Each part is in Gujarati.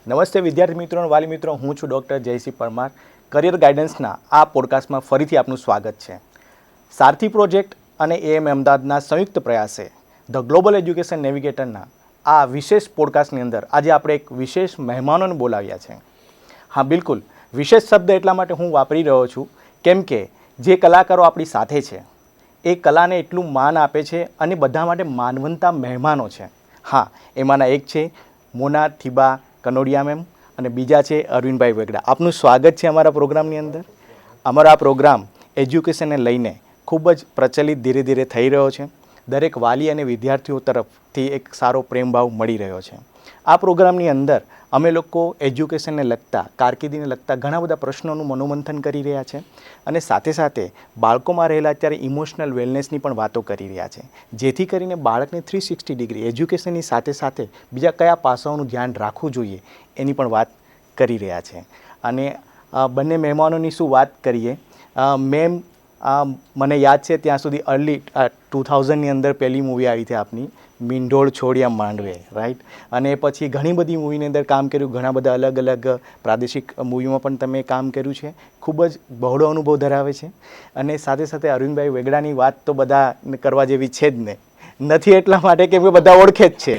નમસ્તે વિદ્યાર્થી મિત્રો અને વાલી મિત્રો, હું છું ડૉક્ટર જયસિંહ પરમાર. કરિયર ગાઈડન્સના આ પોડકાસ્ટમાં ફરીથી આપનું સ્વાગત છે. સારથી પ્રોજેક્ટ અને એએમ અમદાવાદના સંયુક્ત પ્રયાસે ધ ગ્લોબલ એજ્યુકેશન નેવિગેટરના આ વિશેષ પોડકાસ્ટની અંદર આજે આપણે એક વિશેષ મહેમાનોને બોલાવ્યા છે. હા બિલકુલ, વિશેષ શબ્દ એટલા માટે હું વાપરી રહ્યો છું કેમ કે જે કલાકારો આપણી સાથે છે એ કલાને એટલું માન આપે છે અને બધા માટે માનવંતા મહેમાનો છે. હા, એમાંના એક છે મોના થીબા કનોડિયા મેમ અને બીજા છે અરવિંદભાઈ વેગડા. આપનું સ્વાગત છે અમારા પ્રોગ્રામની અંદર. અમારો આ પ્રોગ્રામ એજ્યુકેશનને લઈને ખૂબ જ પ્રચલિત ધીરે ધીરે થઈ રહ્યો છે. દરેક વાલી અને વિદ્યાર્થીઓ તરફથી એક સારો પ્રેમભાવ મળી રહ્યો છે. આ પ્રોગ્રામની અંદર અમે લોકો એજ્યુકેશનને લગતા, કારકિર્દીને લગતા ઘણા બધા પ્રશ્નોનું મનોમંથન કરી રહ્યા છે અને સાથે સાથે બાળકોમાં રહેલા અત્યારે ઇમોશનલ વેલનેસની પણ વાતો કરી રહ્યા છે, જેથી કરીને બાળકને 360 ડિગ્રી એજ્યુકેશનની સાથે સાથે બીજા કયા પાસાઓનું ધ્યાન રાખવું જોઈએ એની પણ વાત કરી રહ્યા છે. અને બંને મહેમાનોની શું વાત કરીએ. મેમ, મને યાદ છે ત્યાં સુધી અર્લી 2000ની અંદર પહેલી મૂવી આવી હતી આપની, મીંઢોળ છોડ્યા માંડવે, રાઈટ. અને પછી ઘણી બધી મૂવીની અંદર કામ કર્યું, ઘણા બધા અલગ અલગ પ્રાદેશિક મૂવીમાં પણ તમે કામ કર્યું છે. ખૂબ જ બહોળો અનુભવ ધરાવે છે. અને સાથે સાથે અરવિંદભાઈ વેગડાની વાત તો બધા કરવા જેવી છે જ ને, નથી એટલા માટે કે બધા ઓળખે જ છે.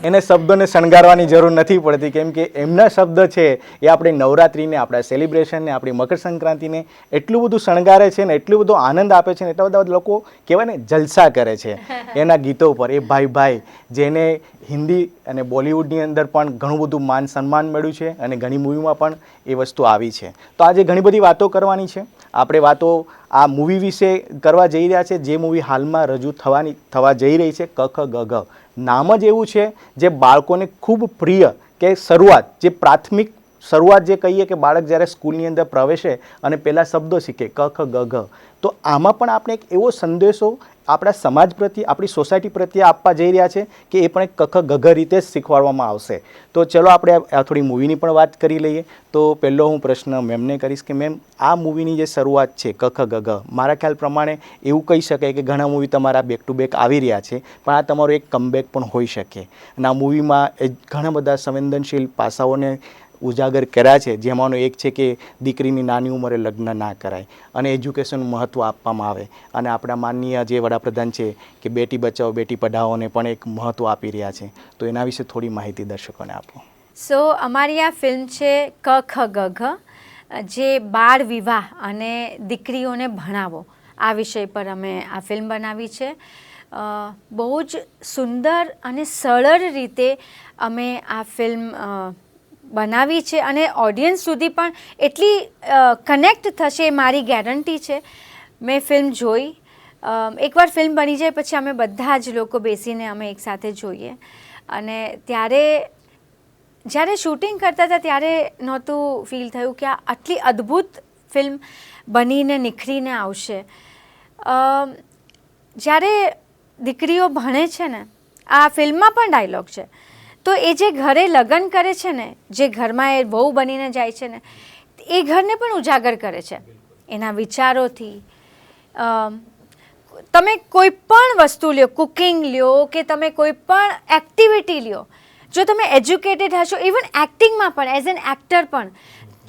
એને શબ્દોને શણગારવાની જરૂર નથી પડતી કેમ કે એમના શબ્દ છે એ આપણે નવરાત્રિને, આપણા સેલિબ્રેશનને, આપણી મકર સંક્રાંતિને એટલું બધું શણગારે છે ને, એટલું બધું આનંદ આપે છે ને, એટલા બધા લોકો કહેવાય ને જલસા કરે છે એના ગીતો પર. એ ભાઈ જેને હિન્દી અને બોલિવૂડની અંદર પણ ઘણું બધું માન સન્માન મળ્યું છે અને ઘણી મૂવીમાં પણ એ વસ્તુ આવી છે. તો આજે ઘણી બધી વાતો કરવાની છે. આપણે વાતો આ મૂવી વિશે કરવા જઈ રહ્યા છે, જે મૂવી હાલમાં રજૂ થવા જઈ રહી છે, ક ખ ગ ઘ. નામ જ એવું છે જે બાળકોને ખૂબ પ્રિય, કે શરૂઆત, જે પ્રાથમિક શરૂઆત જે કહીએ કે બાળક જ્યારે સ્કૂલની અંદર પ્રવેશે અને પહેલાં શબ્દો શીખે ક ખ ગ ઘ, તો આમાં પણ આપણે એક એવો સંદેશો આપણા સમાજ પ્રત્યે, આપણી સોસાયટી પ્રત્યે આપવા જઈ રહ્યા છે કે એ પણ એક ક ખ ગ ઘ રીતે જ શીખવાડવામાં આવશે. તો ચલો આપણે આ થોડી મૂવીની પણ વાત કરી લઈએ. તો પહેલો હું પ્રશ્ન મેમને કરીશ કે મેમ, આ મૂવીની જે શરૂઆત છે ક ખ ગ ઘ, મારા ખ્યાલ પ્રમાણે એવું કહી શકાય કે ઘણા મૂવી તમારા બેક ટુ બેક આવી રહ્યા છે, પણ આ તમારો એક કમબેક પણ હોઈ શકે. અને આ મૂવીમાં ઘણા બધા સંવેદનશીલ પાસાઓને ઉજાગર કર્યા છે, જેમાંનો એક છે કે દીકરીની નાની ઉંમરે લગ્ન ના કરાય અને એજ્યુકેશનનું મહત્ત્વ આપવામાં આવે. અને આપણા માનનીય જે વડાપ્રધાન છે કે બેટી બચાવો બેટી પઢાઓને પણ એક મહત્ત્વ આપી રહ્યા છે. તો એના વિશે થોડી માહિતી દર્શકોને આપો. અમારી આ ફિલ્મ છે ક ખ ગ ઘ, જે બાળ વિવાહ અને દીકરીઓને ભણાવો આ વિષય પર અમે આ ફિલ્મ બનાવી છે. બહુ જ સુંદર અને સરળ રીતે અમે આ ફિલ્મ બનાવી છે અને ઓડિયન્સ સુધી પણ એટલી કનેક્ટ થશે એ મારી ગેરંટી છે. મેં ફિલ્મ જોઈ, એકવાર ફિલ્મ બની જાય પછી અમે બધા જ લોકો બેસીને અમે એકસાથે જોઈએ. અને જ્યારે શૂટિંગ કરતા હતા ત્યારે નહોતું ફીલ થયું કે આ આટલી અદ્ભુત ફિલ્મ બનીને નિખરીને આવશે. જ્યારે દીકરીઓ ભણે છે ને, આ ફિલ્મમાં પણ ડાયલોગ છે, તો એ જે ઘરે લગ્ન કરે છે ને, જે ઘરમાં એ વહુ બનીને જાય છે ને, એ ઘરને પણ ઉજાગર કરે છે એના વિચારોથી. તમે કોઈ પણ વસ્તુ લ્યો, કુકિંગ લ્યો કે તમે કોઈ પણ એક્ટિવિટી લ્યો, જો તમે એજ્યુકેટેડ હશો, ઇવન એક્ટિંગમાં પણ એઝ એન એક્ટર પણ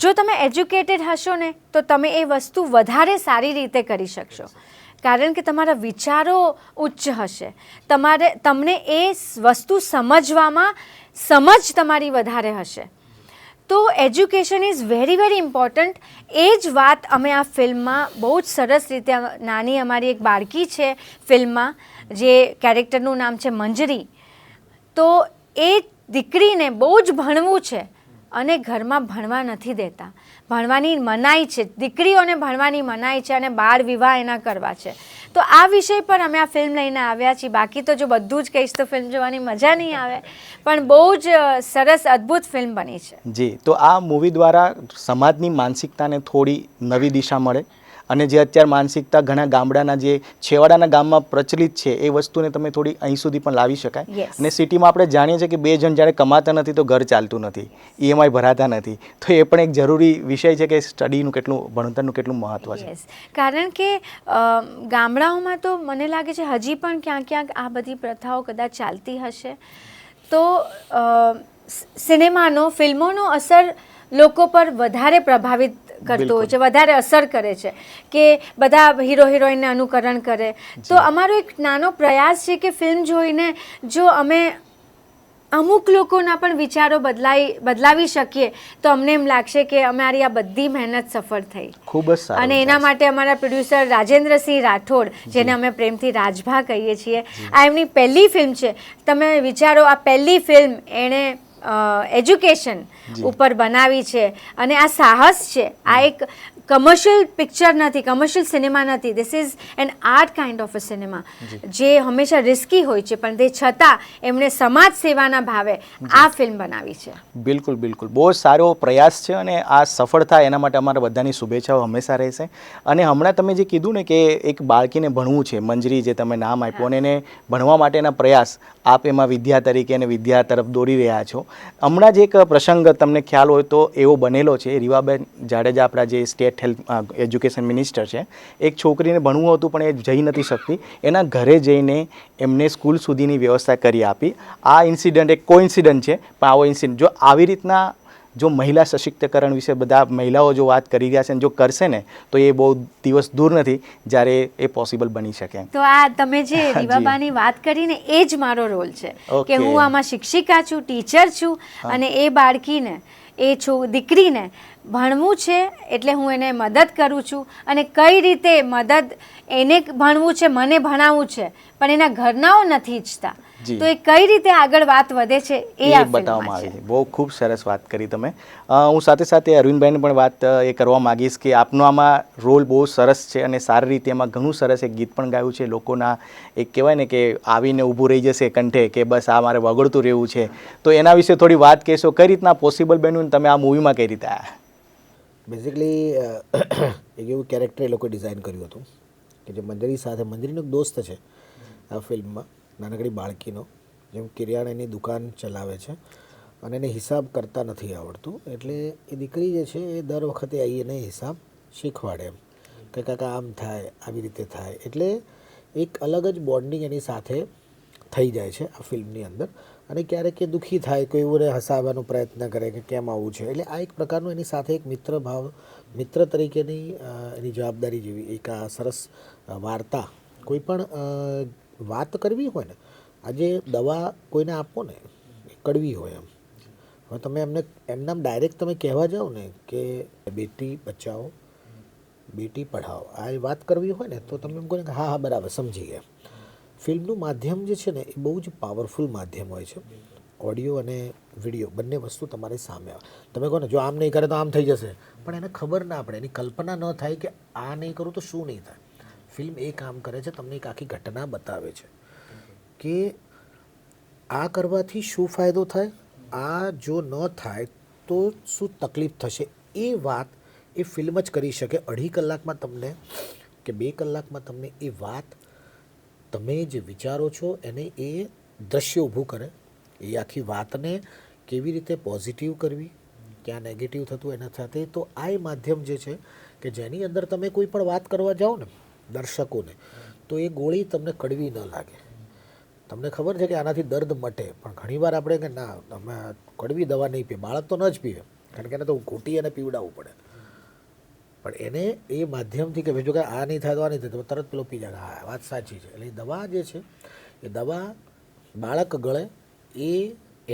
જો તમે એજ્યુકેટેડ હશો ને, તો તમે એ વસ્તુ વધારે સારી રીતે કરી શકશો. કારણ કે તમારા વિચારો ઉચ્ચ હશે, તમને એ વસ્તુ સમજવામાં સમજ તમારી વધારે હશે. તો education is very very important. એ જ વાત અમે આ ફિલ્મમાં બહુ જ સરસ રીતે, નાની અમારી એક બાળકી છે ફિલ્મમાં, જે કેરેક્ટરનું નામ છે મંજરી. તો એ દીકરીને બહુ જ ભણવું છે અને ઘરમાં ભણવા નથી દેતા, ભણવાની મનાઈ છે, દીકરીઓને ભણવાની મનાઈ છે અને બાળ વિવાહ એના કરવા છે. તો આ વિષય પર અમે આ ફિલ્મ લઈને આવ્યા છીએ. બાકી તો જો બધું જ કહીશ તો ફિલ્મ જોવાની મજા નહીં આવે, પણ બહુ જ સરસ અદ્ભુત ફિલ્મ બની છે. જી, તો આ મૂવી દ્વારા સમાજની માનસિકતાને થોડી નવી દિશા મળે અને જે અત્યારે માનસિકતા ઘણા ગામડાના, જે છેવાડાના ગામમાં પ્રચલિત છે, એ વસ્તુને તમે થોડી અહીં સુધી પણ લાવી શકાય. અને સિટીમાં આપણે જાણીએ છીએ કે બે જણ જ્યારે કમાતા નથી તો ઘર ચાલતું નથી, EMI ભરાતા નથી. તો એ પણ એક જરૂરી વિષય છે કે સ્ટડીનું કેટલું, ભણતરનું કેટલું મહત્ત્વ છે. કારણ કે ગામડાઓમાં તો મને લાગે છે હજી પણ ક્યાંક ક્યાંક આ બધી પ્રથાઓ કદાચ ચાલતી હશે. તો સિનેમાનો ફિલ્મોનો અસર લોકો પર વધારે પ્રભાવિત કરતો હોય છે, વધારે અસર કરે છે કે બધા હીરો હિરોઈનને અનુકરણ કરે. તો અમારો એક નાનો પ્રયાસ છે કે ફિલ્મ જોઈને જો અમે અમુક લોકોના પણ વિચારો બદલાવી શકીએ તો અમને એમ લાગશે કે અમારી આ બધી મહેનત સફળ થઈ. ખૂબ જ સારું. અને એના માટે અમારા પ્રોડ્યુસર રાજેન્દ્રસિંહ રાઠોડ, જેને અમે પ્રેમથી રાજભા કહીએ છીએ, આ એમની પહેલી ફિલ્મ છે. તમે વિચારો, આ પહેલી ફિલ્મ એણે એજ્યુકેશન ઉપર બનાવી છે અને આ સાહસ છે. આ એક કમર્શિયલ પિક્ચર નથી, કમર્શિયલ સિનેમા નથી. This is an art kind of a cinema જે હંમેશા રિસ્કી હોય છે, પણ તે છતાં એમણે સમાજ સેવાના ભાવે આ ફિલ્મ બનાવી છે. બિલકુલ બિલકુલ, બહુ સારો પ્રયાસ છે અને આ સફળ થાય એના માટે અમારા બધાની શુભેચ્છાઓ હંમેશા રહેશે. અને હમણાં તમે જે કીધું ને કે એક બાળકીને ભણવું છે, મંજરી જે તમે નામ આપ્યું, અને એને ભણવા માટેના પ્રયાસ આપ એમાં વિદ્યા તરીકે અને વિદ્યા તરફ દોરી રહ્યા છો. હમણાં જ એક પ્રસંગ તમને ખ્યાલ હોય તો એવો બનેલો છે, રીવાબેન જાડેજા આપણા જે સ્ટેટ હેલ્થ એજ્યુકેશન મિનિસ્ટર છે, એક છોકરીને ભણવું હતું પણ એ જઈ નથી શકતી, એના ઘરે જઈને એમને સ્કૂલ સુધીની વ્યવસ્થા કરી આપી. આ ઇન્સિડન્ટ એક કોઇન્સિડન્ટ છે, પણ આવો ઇન્સિડન્ટ જો આવી રીતના જો મહિલા સશક્તિકરણ વિશે બધા મહિલાઓ જો વાત કરી રહ્યા છે અને જો કરશે ને તો એ બહુ દિવસ દૂર નથી જ્યારે એ પોસિબલ બની શકે. તો આ તમે જે રીવાબાની વાત કરીને એ જ મારો રોલ છે કે હું આમાં શિક્ષિકા છું, ટીચર છું અને એ બાળકીને દીકરીને ભણવું છે એટલે હું એને મદદ કરું છું. અને કઈ રીતે મદદ એને ભણવું છે, મને ભણાવવું છે, પણ એના ઘરનાઓ નથી ઈચ્છતા, તો એ કઈ રીતે આગળ વાત વધે છે એ બતાવવામાં આવી છે. બહુ ખૂબ સરસ વાત કરી તમે. હું સાથે સાથે અરવિંદભાઈને પણ વાત એ કરવા માગીશ કે આપનો આમાં રોલ બહુ સરસ છે અને સારી રીતે એમાં ઘણું સરસ એક ગીત પણ ગાયું છે. લોકોના એક કહેવાય ને કે આવીને ઊભું રહી જશે કંઠે કે બસ આ મારે વગડતું રહેવું છે, તો એના વિશે થોડી વાત કહેશો, કઈ રીતના પોસિબલ બન્યું તમે આ મૂવીમાં કઈ રીતે આવ્યા? બેઝિકલી એક એવું કેરેક્ટર એ લોકો ડિઝાઇન કર્યું હતું કે જે મંજરી સાથે, મંજરીનો એક દોસ્ત છે આ ફિલ્મમાં, નાનકડી બાળકીનો, જેમ કિરિયાણાની દુકાન ચલાવે છે અને એને હિસાબ કરતા નથી આવડતું. એટલે એ દીકરી જે છે એ દર વખતે આવી એને હિસાબ શીખવાડે એમ કે કાકા આમ થાય, આવી રીતે થાય. એટલે એક અલગ જ બોન્ડિંગ એની સાથે થઈ જાય છે આ ફિલ્મની અંદર. અને ક્યારેક એ દુઃખી થાય, કોઈ એવું હસાવવાનો પ્રયત્ન કરે કે કેમ આવું છે. એટલે આ એક પ્રકારનું એની સાથે એક મિત્ર ભાવ, મિત્ર તરીકેની એની જવાબદારી જેવી એક આ સરસ વાર્તા. કોઈ પણ વાત કરવી હોય ને, આજે દવા કોઈને આપો ને એ કડવી હોય એમ. હવે તમે એમનામ ડાયરેક્ટ તમે કહેવા જાઓ ને કે બેટી બચાવો બેટી પઢાઓ, આ વાત કરવી હોય ને તો તમે એમ કહો ને કે હા હા બરાબર સમજી ગયા. ફિલ્મનું માધ્યમ જે છે ને એ બહુ જ પાવરફુલ માધ્યમ હોય છે. ઓડિયો અને વિડીયો બંને વસ્તુ તમારી સામે આવે. તમે કહો ને જો આમ નહીં કરે તો આમ થઈ જશે, પણ એને ખબર ના પડે, એની કલ્પના ન થાય કે આ નહીં કરું તો શું નહીં થાય. ફિલ્મ એ કામ કરે છે, તમને એક આખી ઘટના બતાવે છે કે આ કરવાથી શું ફાયદો થાય, આ જો ન થાય તો શું તકલીફ થશે. એ વાત એ ફિલ્મ જ કરી શકે. 2.5 કલાકમાં તમને કે 2 કલાકમાં તમને એ વાત, તમે જે વિચારો છો એને એ દ્રશ્ય ઊભું કરે. એ આખી વાતને કેવી રીતે પોઝિટિવ કરવી, ક્યાં નેગેટિવ થતું એના સાથે. તો આ એ માધ્યમ જે છે કે જેની અંદર તમે કોઈ પણ વાત કરવા જાઓ ને દર્શકોને, તો એ ગોળી તમને કડવી ન લાગે. તમને ખબર છે કે આનાથી દર્દ મટે, પણ ઘણીવાર આપણે કે ના અમે કડવી દવા નહીં પીએ, બાળક તો ન જ પીવે કારણ કે એને તો ઘૂંટી અને પીવડાવવું પડે. પણ એને એ માધ્યમથી કે જો કે આ નહીં થાય તો આ નહીં થાય તો તરત પેલો પી જાય. હા વાત સાચી છે. એટલે દવા જે છે એ દવા બાળક ગળે એ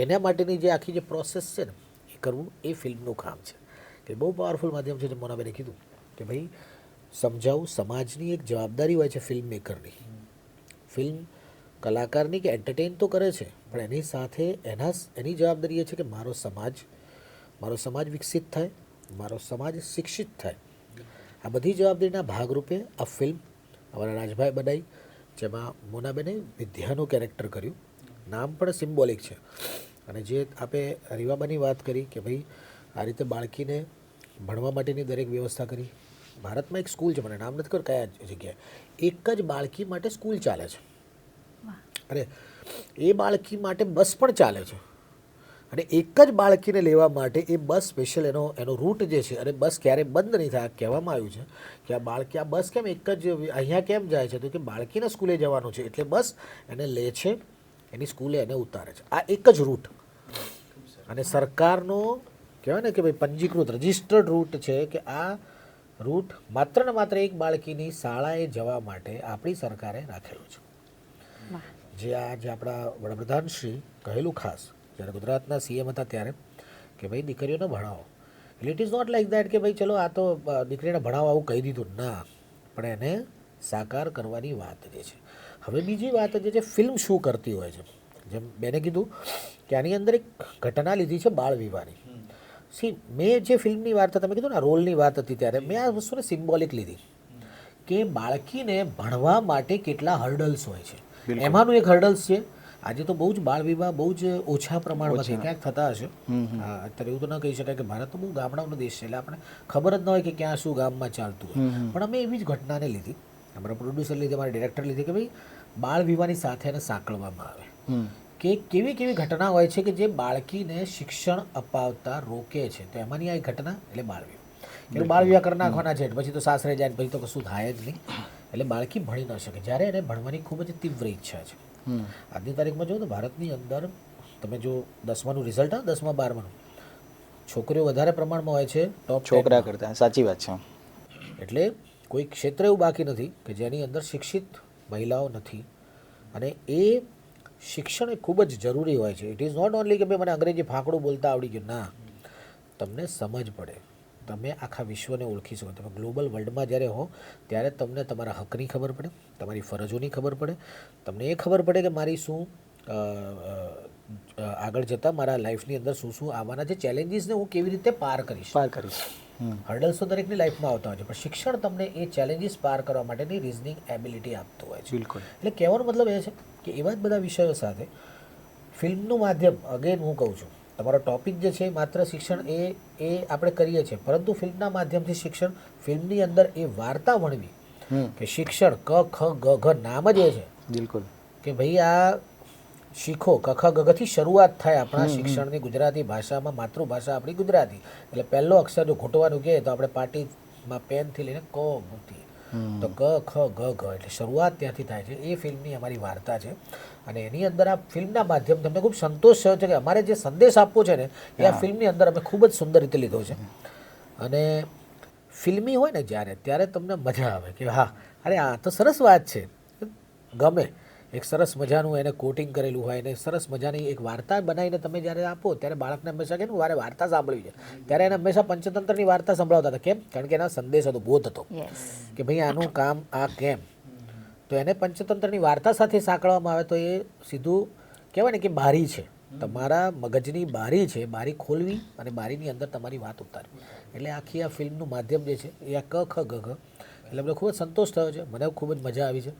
એના માટેની જે આખી જે પ્રોસેસ છે ને એ કરવું એ ફિલ્મનું કામ છે. કે બહુ પાવરફુલ માધ્યમ છે. જે મોનાબેને કીધું કે ભાઈ સમજાવું, સમાજની એક જવાબદારી હોય છે ફિલ્મ મેકરની. ફિલ્મ કલાકારની કે એન્ટરટેન તો કરે છે, પણ એની સાથે એની જવાબદારી એ છે કે મારો સમાજ વિકસિત થાય, મારો સમાજ શિક્ષિત થાય. આ બધી જવાબદારીના ભાગરૂપે આ ફિલ્મ અમારા રાજભાઈ બનાવી, જેમાં મોનાબેને વિદ્યાનું કેરેક્ટર કર્યું. નામ પણ સિમ્બોલિક છે. અને જે આપણે રીવાબાની વાત કરી કે ભાઈ આ રીતે બાળકીને ભણવા માટેની દરેક વ્યવસ્થા કરી. ભારતમાં એક સ્કૂલ છે, મને નામ નથી ખબર કયા જગ્યાએ, એક જ બાળકી માટે સ્કૂલ ચાલે છે. અને એ બાળકી માટે બસ પણ ચાલે છે. અને એક જ બાળકીને લેવા માટે એ બસ સ્પેશિયલ એનો રૂટ જે છે, અને બસ ક્યારે બંધ નહીં થાય. કહેવામાં આવ્યું છે કે આ બસ કેમ એક જ અહીંયા કેમ જાય છે, તો કે બાળકીના સ્કૂલે જવાનું છે એટલે બસ એને લે છે એની સ્કૂલે એને ઉતારે છે. આ એક જ રૂટ અને સરકારનો કહેવાય ને કે ભાઈ પંજીકૃત રજિસ્ટર્ડ રૂટ છે કે આ રૂટ માત્ર ને માત્ર એક બાળકીની શાળાએ જવા માટે આપણી સરકારે રાખેલું છે. જે આપણા વડાપ્રધાન શ્રી કહેલું ખાસ જ્યારે ગુજરાતના સીએમ હતા ત્યારે કે ભાઈ દીકરીઓને ભણાવો. એટલે it is not like that કે ભાઈ ચલો આ તો દીકરીને ભણાવો આવું કહી દીધું, ના, પણ એને સાકાર કરવાની વાત જે છે. હવે બીજી વાત જે છે ફિલ્મ શું કરતી હોય છે, જેમ બેને કીધું કે આની અંદર એક ઘટના લીધી છે બાળ વિવાહની. મેં જે ફિલ્મની વાત તમે કીધું ને રોલની વાત હતી ત્યારે મેં આ વસ્તુને સિમ્બોલિક લીધી કે બાળકીને ભણવા માટે કેટલા હર્ડલ્સ હોય છે. એમાંનું એક હર્ડલ્સ છે આજે તો બહુ જ બાળ વિવાહ બહુ જ ઓછા પ્રમાણમાં છે, ક્યાંક થતા હશે. અત્યારે એવું તો ન કહી શકાય કે ભારત તો બહુ ગામડાઓનો દેશ છે એટલે આપણે ખબર જ ન હોય કે ક્યાં શું ગામમાં ચાલતું હોય. પણ અમે એવી જ ઘટનાને લીધી, અમારા પ્રોડ્યુસર લીધી, અમારા ડિરેક્ટર લીધી કે ભાઈ બાળ વિવાહની સાથે એને સાંકળવામાં આવે કે કેવી કેવી ઘટના હોય છે કે જે બાળકીને શિક્ષણ અપાવતા રોકે છે. તો એમાંની આ એક ઘટના એટલે બાળ વિવાહ. એટલે બાળ વિવાહ કરી નાખવાના છે પછી તો સાસરે જાય પછી તો કશું થાય જ નહીં. એટલે બાળકી ભણી ન શકે જ્યારે એને ભણવાની ખૂબ જ તીવ્ર ઈચ્છા છે. આજની તારીખમાં જો તો ભારતની અંદર તમે જો 10માનું રિઝલ્ટ આવે 10મા 12માનું છોકરીઓ વધારે પ્રમાણમાં હોય છે ટોપ છોકરા કરતા. સાચી વાત છે. એટલે કોઈ ક્ષેત્ર એવું બાકી નથી કે જેની અંદર શિક્ષિત મહિલાઓ નથી. અને એ શિક્ષણ એ ખૂબ જ જરૂરી હોય છે. ઇટ ઇઝ નોટ ઓનલી કે ભાઈ મને અંગ્રેજી ફાંકડું બોલતા આવડી ગયું, ના, તમને સમજ પડે, તમે આખા વિશ્વને ઓળખી શકો. તમે ગ્લોબલ વર્લ્ડમાં જ્યારે હો ત્યારે તમને તમારા હકની ખબર પડે, તમારી ફરજોની ખબર પડે, તમને એ ખબર પડે કે મારી શું આગળ જતાં મારા લાઈફની અંદર શું શું આવવાના છે ચેલેન્જીસને હું કેવી રીતે પાર કરીશ. હર્ડલ્સ તો દરેકની લાઈફમાં આવતા હોય છે પણ શિક્ષણ તમને એ ચેલેન્જીસ પાર કરવા માટેની રિઝનિંગ એબિલિટી આપતું હોય છે. બિલકુલ. એટલે કહેવાનો મતલબ એ છે કે એવા જ બધા વિષયો સાથે ફિલ્મનું માધ્યમ, અગેન હું કહું છું તમારો ટોપિક જે છે માત્ર શિક્ષણ એ આપણે કરીએ છીએ પરંતુ ફિલ્મના માધ્યમથી શિક્ષણ, ફિલ્મની અંદર એ વાર્તા ભણવી કે શિક્ષણ ક ખ ગ ઘ નામ જ એ છે. બિલકુલ. કે ભાઈ આ શીખો, ક ખ ગ ઘથી શરૂઆત થાય આપણા શિક્ષણની ગુજરાતી ભાષામાં. માતૃભાષા આપણી ગુજરાતી એટલે પહેલો અક્ષર જો ઘૂંટવાનું કહે તો આપણે પાટીમાં પેનથી લઈને ક મૂકીએ તો ક ખ ગ ઘ એટલે શરૂઆત ત્યાંથી થાય છે. એ ફિલ્મની અમારી વાર્તા છે અને એની અંદર આ ફિલ્મના માધ્યમ તમને ખૂબ સંતોષ થયો છે કે અમારે જે સંદેશ આપવો છે ને એ આ ફિલ્મની અંદર અમે ખૂબ જ સુંદર રીતે લીધો છે. અને ફિલ્મી હોય ને ત્યારે તમને મજા આવે કે હા અરે આ તો સરસ વાત છે, ગમે. એક સરસ મજાનું એને કોટિંગ કરેલું હોય ને સરસ મજાની એક વાર્તા બનાવીને તમે જ્યારે આપો ત્યારે બાળકને હંમેશા કે મારે વાર્તા સાંભળવી છે ત્યારે એને હંમેશા પંચતંત્રની વાર્તા સંભળાવતા હતા. કેમ? કારણ કે એના સંદેશ હતો, બોધ હતો કે ભાઈ આનું કામ આ કેમ. તો એને પંચતંત્રની વાર્તા સાથે સાંકળવામાં આવે તો એ સીધું કહેવાય ને કે બારી છે, તમારા મગજની બારી છે, બારી ખોલવી અને બારીની અંદર તમારી વાત ઉતારવી. એટલે આખી આ ફિલ્મનું માધ્યમ જે છે એ આ ક ખ ગ ઘ. એટલે મને ખૂબ જ સંતોષ થયો છે, મને ખૂબ જ મજા આવી છે.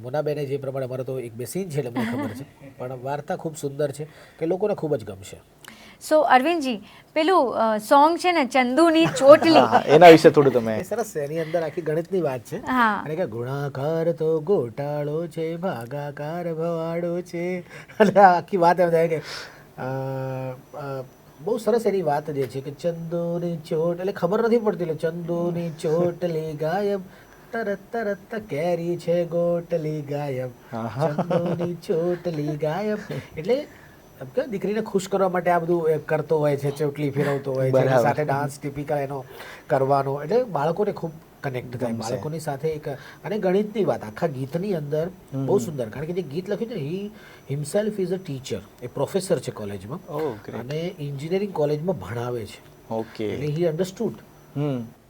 મોનાબેને જે પ્રમાણે અમારો તો એક બે સીન છે એટલે મને ખબર છે પણ વાર્તા ખૂબ સુંદર છે કે લોકોને ખૂબ જ ગમશે. સો અરવિંદજી પેલું સોંગ છે ને ચંદુની ચોટલી, એના વિશે થોડું તમે. સરસ છે, એની અંદર આખી ગણિતની વાત છે અને કે ગુણાકાર તો ગોટાળો છે, ભાગાકાર ભવાડો છે. એટલે આખી વાત એમ થાય કે બહુ સરસ એની વાત જે છે કે ચંદુની ચોટ એટલે ખબર નથી પડતી એટલે ચંદુની ચોટલી ગાયબ, તરત તરત કેરી છે ગોટલી ગાયબ, ચંદુની ચોટલી ગાયબ. એટલે દીકરીને ખુશ કરવા માટે આ બધું કરતો હોય છે, ચોટલી ફેરવતો હોય છે, સાથે ડાન્સ ટિપિકલ એનો કરવાનો. એટલે બાળકોને ખૂબ કનેક્ટ થાય બાળકોની સાથે એક. અને ગણિતની વાત આખા ગીતની અંદર બહુ સુંદર, કારણ કે જે ગીત લખ્યું છે he himself is a teacher, એ પ્રોફેસર છે કોલેજમાં અને એન્જિનિયરિંગ કોલેજમાં ભણાવે છે. એટલે હી અન્ડરસ્ટુડ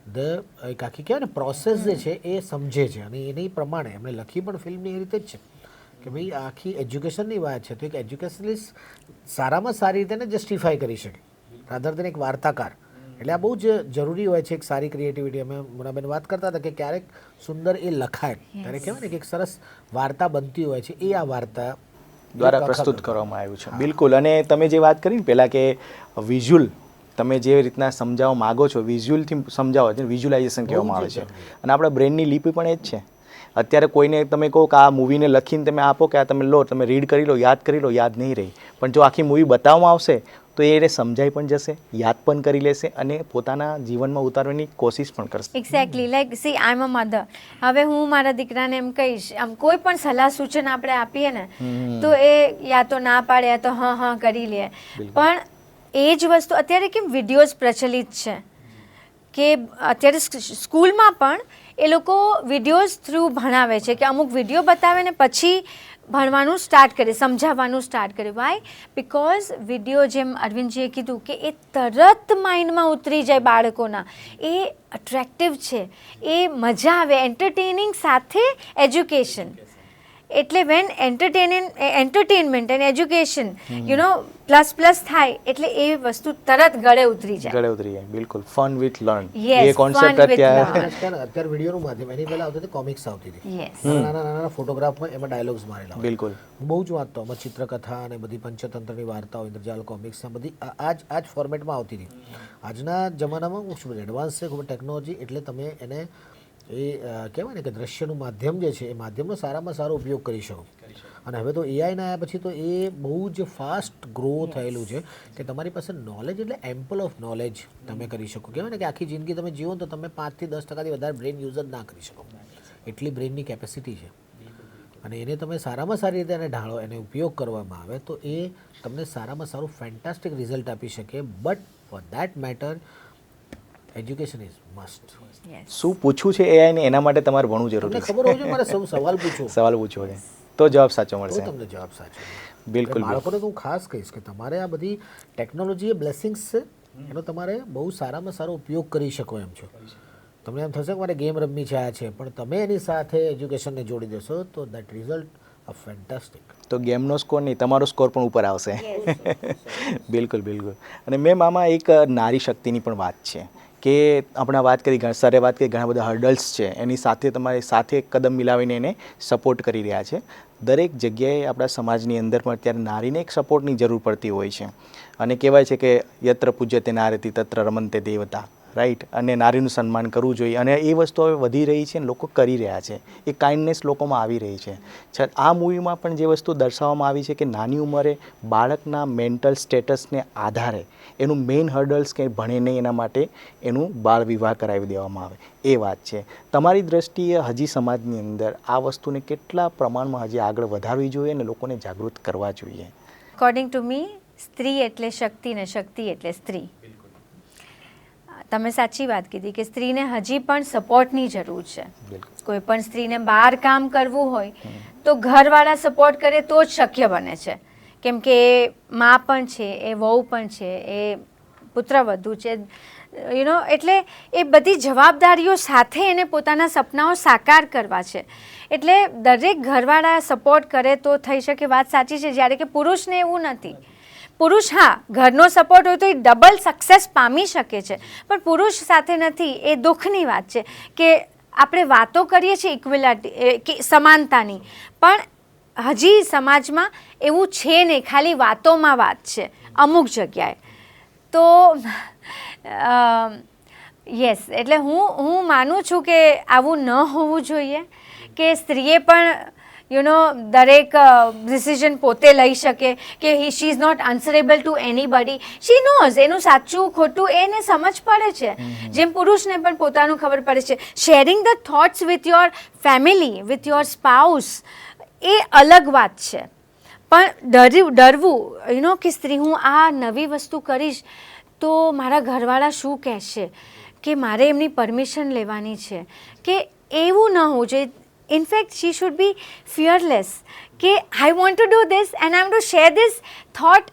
એક આખી કહેવાય ને પ્રોસેસ જે છે એ સમજે છે અને એની પ્રમાણે એમણે લખી પણ ફિલ્મની એ રીતે જ છે કે ભાઈ આખી એજ્યુકેશનની વાત છે તો એક એજ્યુકેશનિસ્ટ સારામાં સારી રીતે જસ્ટિફાઈ કરી શકે રાધર દેન એક વાર્તાકાર. એટલે આ બહુ જ જરૂરી હોય છે એક સારી ક્રિએટિવિટી. અમે મોનાબેન વાત કરતા હતા કે ક્યારેક સુંદર એ લખાય ત્યારે કહેવાય ને કે એક સરસ વાર્તા બનતી હોય છે, એ આ વાર્તા દ્વારા પ્રસ્તુત કરવામાં આવ્યું છે. બિલકુલ. અને તમે જે વાત કરી ને પહેલાં કે વિઝ્યુઅલ તમે જે રીતના સમજાવવા માગો છો, વિઝ્યુઅલથી સમજાવો છે, વિઝ્યુલાઇઝેશન કહેવામાં આવે છે અને આપણા બ્રેનની લિપિ પણ એ જ છે. અત્યારે કોઈને તમે કહો કે આ મૂવીને લખીને તમે આપો કે આ તમે લો, તમે રીડ કરી લો, યાદ નહીં રહી. પણ જો આખી મૂવી બતાવવામાં આવશે તો એને સમજાઈ પણ જશે, યાદ પણ કરી લેશે અને પોતાના જીવનમાં ઉતારવાની કોશિશ પણ કરશે. Exactly, like see I am a mother. હવે હું મારા દીકરાને એમ કહીશ, આમ કોઈ પણ સલાહ સૂચન આપણે આપીએ ને તો એ યા તો ના પાડે યા તો હા કરી લે. પણ એ જ વસ્તુ અત્યારે કેમ વિડીયોઝ પ્રચલિત છે કે અત્યારે સ્કૂલમાં પણ એ લોકો વિડીયોઝ થ્રુ ભણાવે છે કે અમુક વિડીયો બતાવે ને પછી ભણવાનું સ્ટાર્ટ કરે, સમજાવવાનું સ્ટાર્ટ કરે. વાય? બિકોઝ વિડીયો, જેમ અરવિંદજીએ કીધું કે એ તરત માઇન્ડમાં ઉતરી જાય બાળકોના, એ અટ્રેક્ટિવ છે, એ મજા આવે, એન્ટરટેનિંગ સાથે એજ્યુકેશન. એટલે when entertainment and education plus થાય એટલે એ વસ્તુ તરત ગળે ઉતરી જાય. બિલકુલ. ફન વિથ લર્ન Yes, એ કોન્સેપ્ટ fun with અત્યારે learn. અત્યારે વિડીયોનું માધ્યમ, એની પહેલા આવતી હતી કોમિક્સ આવતી હતી, Yes. નાના ફોટોગ્રાફમાં એમાં ડાયલોગ્સ મારેલા હોય. બિલકુલ. હું બહુ જ વાંચતો, આમાં ચિત્રકથા અને બધી પંચતંત્રની વાર્તાઓ, ઇન્દ્રજાલ કોમિક્સ બધી આ જ ફોર્મેટમાં આવતી હતી. આજના જમાનામાં ખૂબ એડવાન્સ છે, ખૂબ ટેકનોલોજી, એટલે તમે એને એ કહેવાય ને કે દ્રશ્યનું માધ્યમ જે છે એ માધ્યમનો સારામાં સારો ઉપયોગ કરી શકો. અને હવે તો એઆઈના આવ્યા પછી તો એ બહુ જ ફાસ્ટ ગ્રો થયેલું છે કે તમારી પાસે નોલેજ એટલે એમ્પલ ઓફ નોલેજ તમે કરી શકો. કહેવાય ને કે આખી જિંદગી તમે જીવો તો તમે 5 થી 10% વધારે બ્રેન યુઝ જ ના કરી શકો, એટલી બ્રેનની કેપેસિટી છે. અને એને તમે સારામાં સારી રીતે એને ઢાળો, એને ઉપયોગ કરવામાં આવે તો એ તમને સારામાં સારું ફેન્ટાસ્ટિક રિઝલ્ટ આપી શકે. But for that matter education is must. શું પૂછવું છે એઆઈ ને એના માટે તમારે ભણવું તમને જરૂરી છે. ખબર હોય છે મારે સૌ સવાલ પૂછો, સવાલ પૂછવો છે તો જવાબ સાચો તો મળશે. તમને જવાબ સાચો મળે. બિલકુલ. બાળકોને તો હું ખાસ કહીશ કે તમારે આ બધી ટેકનોલોજી એ બ્લેસિંગ્સ છે, એનો તમારે બહુ સારામાં સારો ઉપયોગ કરી શકો એમ છો. તમને એમ થશે કે મારે ગેમ રમવી છે, આ છે, પણ તમે એની સાથે એજ્યુકેશનને જોડી દેશો તો દેટ રિઝલ્ટ અ ફેન્ટાસ્ટિક. તો ગેમનો સ્કોર નહીં, તમારો સ્કોર પણ ઉપર આવશે. બિલકુલ. અને મેમ આમાં એક નારી શક્તિની પણ વાત છે કે આપણે વાત કરી, સરે વાત કરી, ઘણા બધા હર્ડલ્સ છે, એની સાથે તમારી સાથે એક કદમ મિલાવીને એને સપોર્ટ કરી રહ્યા છે. દરેક જગ્યાએ આપણા સમાજની અંદર પણ અત્યારે નારીને એક સપોર્ટની જરૂર પડતી હોય છે. અને કહેવાય છે કે યત્ર પૂજ્યતે નારતી તત્ર રમંતે દેવતા, રાઈટ? અને નારીનું સન્માન કરવું જોઈએ અને એ વસ્તુ હવે વધી રહી છે અને લોકો કરી રહ્યા છે. એ કાઇન્ડનેસ લોકોમાં આવી રહી છે. આ મૂવીમાં પણ જે વસ્તુ દર્શાવવામાં આવી છે કે નાની ઉંમરે બાળકના મેન્ટલ સ્ટેટસને આધારે એનું મેઇન હર્ડલ્સ કે ભણે નહીં એના માટે એનું બાળ વિવાહ કરાવી દેવામાં આવે, એ વાત છે. તમારી દ્રષ્ટિએ હજી સમાજની અંદર આ વસ્તુને કેટલા પ્રમાણમાં હજી આગળ વધારવી જોઈએ અને લોકોને જાગૃત કરવા જોઈએ? અકોર્ડિંગ ટુ મી, સ્ત્રી એટલે શક્તિ ને શક્તિ એટલે સ્ત્રી. તમે સાચી વાત કીધી કે સ્ત્રીને હજી પણ સપોર્ટની જરૂર છે. કોઈ પણ સ્ત્રીને બહાર કામ કરવું હોય તો ઘરવાળા સપોર્ટ કરે તો જ શક્ય બને છે. કેમ કે એ મા પણ છે, એ વહુ પણ છે, એ પુત્રવધુ છે, એટલે એ બધી જવાબદારીઓ સાથે એને પોતાના સપનાઓ સાકાર કરવા છે. એટલે દરેક ઘરવાળા સપોર્ટ કરે તો થઈ શકે, વાત સાચી છે. જ્યારે કે પુરુષને એવું નથી. પુરુષ ઘરનો સપોર્ટ હોય તો એ ડબલ સક્સેસ પામી શકે છે, પણ પુરુષ સાથે નથી. એ દુઃખની વાત છે કે આપણે વાતો કરીએ છીએ ઇક્વેલિટી, સમાનતાની, પણ હજી સમાજમાં એવું છે નહીં, ખાલી વાતોમાં વાત છે અમુક જગ્યાએ. તો યસ, એટલે હું માનું છું કે આવું ન હોવું જોઈએ કે સ્ત્રીએ પણ દરેક ડિસિઝન પોતે લઈ શકે કે she is not answerable to anybody. She knows એનું સાચું ખોટું એને સમજ પડે છે, જેમ પુરુષને પણ પોતાનું ખબર પડે છે. Sharing the thoughts with your family, with your spouse, એ અલગ વાત છે. પણ ડરવું કે સ્ત્રી હું આ નવી વસ્તુ કરીશ તો મારા ઘરવાળા શું કહેશે, કે મારે એમની પરમિશન લેવાની છે, કે એવું ન હોવું જોઈએ. In fact she should be fearless કે I want to do this and I want to share this thought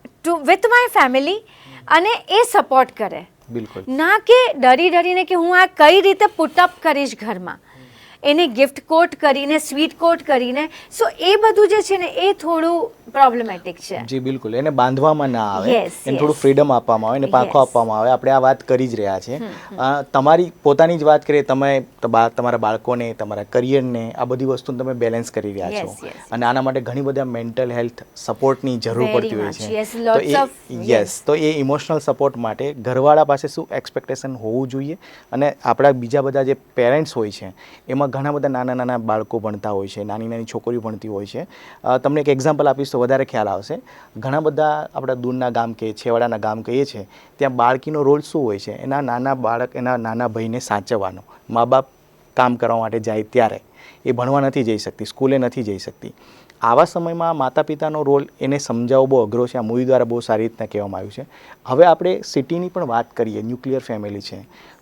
with my family, અને એ સપોર્ટ કરે. બિલકુલ. ના કે ડરીને કે હું આ કઈ રીતે પુટઅપ કરીશ ઘરમાં, એને ગિફ્ટ કોટ કરીને, સ્વીટ કોટ કરીને. સો એ બધું જે છે ને એ થોડું પ્રોબ્લેમેટિક છે. જી બિલકુલ. એને બાંધવામાં ના આવે, Yes, એને થોડું ફ્રીડમ આપવામાં આવે, એને પાંખો આપવામાં આવે. આપણે આ વાત કરી જ રહ્યા છે. તમારી પોતાની જ વાત કરીએ, તમે તમારા બાળકોને, તમારા કરિયરને, આ બધી વસ્તુને તમે બેલેન્સ કરી રહ્યા છો. Yes. અને આના માટે ઘણી બધા મેન્ટલ હેલ્થ સપોર્ટની જરૂર Very પડતી હોય much. છે. Yes, lots તો of- યસ, તો એ ઇમોશનલ સપોર્ટ માટે ઘરવાળા પાસે શું એક્સપેક્ટેશન હોવું જોઈએ, અને આપણા બીજા બધા જે પેરેન્ટ્સ હોય છે એમાં ઘણા બધા નાના નાના બાળકો ભણતા હોય છે, નાની નાની છોકરીઓ ભણતી હોય છે. તમને એક એક્ઝામ્પલ આપીશ તો વધારે ખ્યાલ આવશે. ઘણા બધા આપણા દૂરના ગામ કે છેવાડાના ગામ કહીએ છીએ, ત્યાં બાળકીનો રોલ શું હોય છે? એના નાના ભાઈને સાચવવાનો. મા બાપ કામ કરવા માટે જાય ત્યારે એ ભણવા નથી જઈ શકતી, સ્કૂલે નથી જઈ શકતી. આવા સમયમાં માતા પિતાનો રોલ એને સમજાવવો બહુ અઘરો છે. આ મૂવી દ્વારા બહુ સારી રીતના કહેવામાં આવ્યું છે. હવે આપણે સિટીની પણ વાત કરીએ, ન્યુક્લિયર ફેમિલી છે,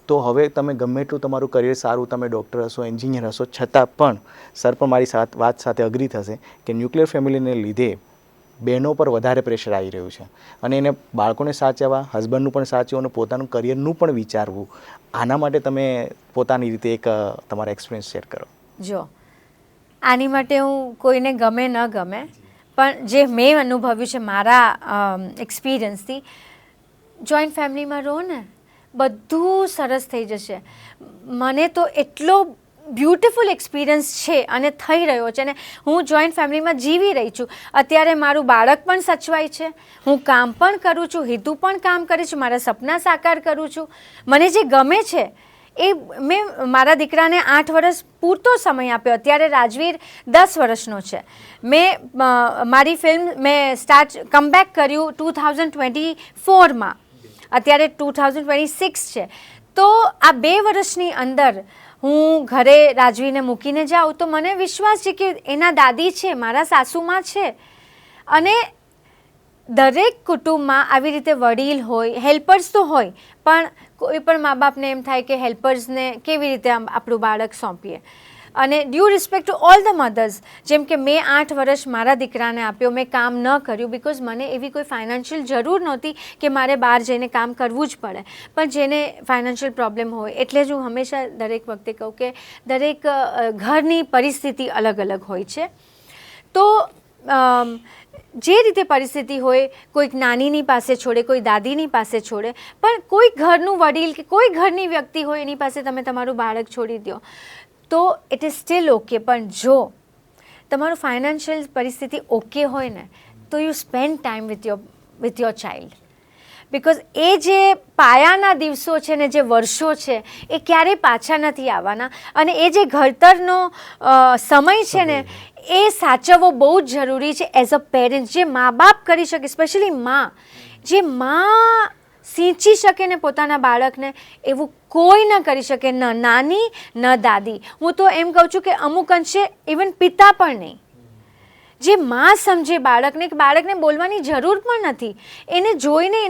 તો હવે તમે ગમે એટલું તમારું કરિયર સારું, તમે ડૉક્ટર હશો, એન્જિનિયર હશો, છતાં પણ સર પણ મારી વાત સાથે અગ્રી થશે કે ન્યુક્લિયર ફેમિલીને લીધે બહેનો પર વધારે પ્રેશર આવી રહ્યું છે અને એને બાળકોને સાચવવા, હસબન્ડનું પણ સાચવવું અને પોતાનું કરિયરનું પણ વિચારવું. આના માટે તમે પોતાની રીતે એક તમારા એક્સપિરિયન્સ શેર કરો. જો આની માટે હું કોઈને ગમે ન ગમે, પણ જે મેં અનુભવ્યું છે મારા એક્સપિરિયન્સથી, જોઈન્ટ ફેમિલીમાં રહો ને બધું સરસ થઈ જશે. મને તો એટલો બ્યુટિફુલ એક્સપિરિયન્સ છે અને થઈ રહ્યો છે, અને હું જોઈન્ટ ફેમિલીમાં જીવી રહી છું. અત્યારે મારું બાળક પણ સચવાય છે, હું કામ પણ કરું છું, હિતુ પણ કામ કરે છે, મારા સપના સાકાર કરું છું. મને જે ગમે છે એ મેં મારા દીકરાને 8 વર્ષ પૂરતો સમય આપ્યો. અત્યારે રાજવીર 10 વર્ષનો છે. મેં મારી ફિલ્મ મેં કમબેક કર્યું 2024માં, અત્યારે 2026 છે. તો આ 2 વર્ષની અંદર હું ઘરે રાજવીને મૂકીને જાઉં તો મને વિશ્વાસ છે કે એના દાદી છે, મારા સાસુમાં છે, અને દરેક કુટુંબમાં આવી રીતે વડીલ હોય, હેલ્પર્સ તો હોય, પણ કોઈ પણ મા બાપને એમ થાય કે હેલ્પર્સને કેવી રીતે આપણું બાળક સોંપીએ. અને due respect to all the mothers, જેમ કે મેં 8 વર્ષ મારા દીકરાને આપ્યો, મેં કામ ન કર્યું બિકોઝ મને એવી કોઈ ફાઇનાન્શિયલ જરૂર નહોતી કે મારે બહાર જઈને કામ કરવું જ પડે. પણ જેને ફાઇનાન્શિયલ પ્રોબ્લેમ હોય, એટલે જ હું હંમેશા દરેક વખતે કહું કે દરેક ઘરની પરિસ્થિતિ અલગ અલગ હોય છે. તો જે રીતે પરિસ્થિતિ હોય, કોઈક નાનીની પાસે છોડે, કોઈ દાદીની પાસે છોડે, પણ કોઈ ઘરનું વડીલ કે કોઈ ઘરની વ્યક્તિ હોય એની પાસે તમે તમારું બાળક છોડી દો તો ઇટ ઇઝ સ્ટીલ ઓકે. પણ જો તમારું ફાઇનાન્શિયલ પરિસ્થિતિ ઓકે હોય ને, તો you spend time with your child. Because એ જે પાયાના દિવસો છે ને, જે વર્ષો છે, એ ક્યારેય પાછા નથી આવવાના. અને એ જે ઘડતરનો સમય છે ને, એ સાચવવો બહુ જ જરૂરી છે એઝ અ પેરેન્ટ. જે મા બાપ કરી શકે, સ્પેશિયલી મા, જે મા સિંચી શકે ને પોતાના બાળકને, એવું કોઈ ન કરી શકે, ન નાની ન દાદી. હું તો એમ કહું છું કે અમુક અંશે ઇવન પિતા પણ નહીં. જે મા સમજે બાળકને, કે બાળકને બોલવાની જરૂર પણ નથી, એને જોઈને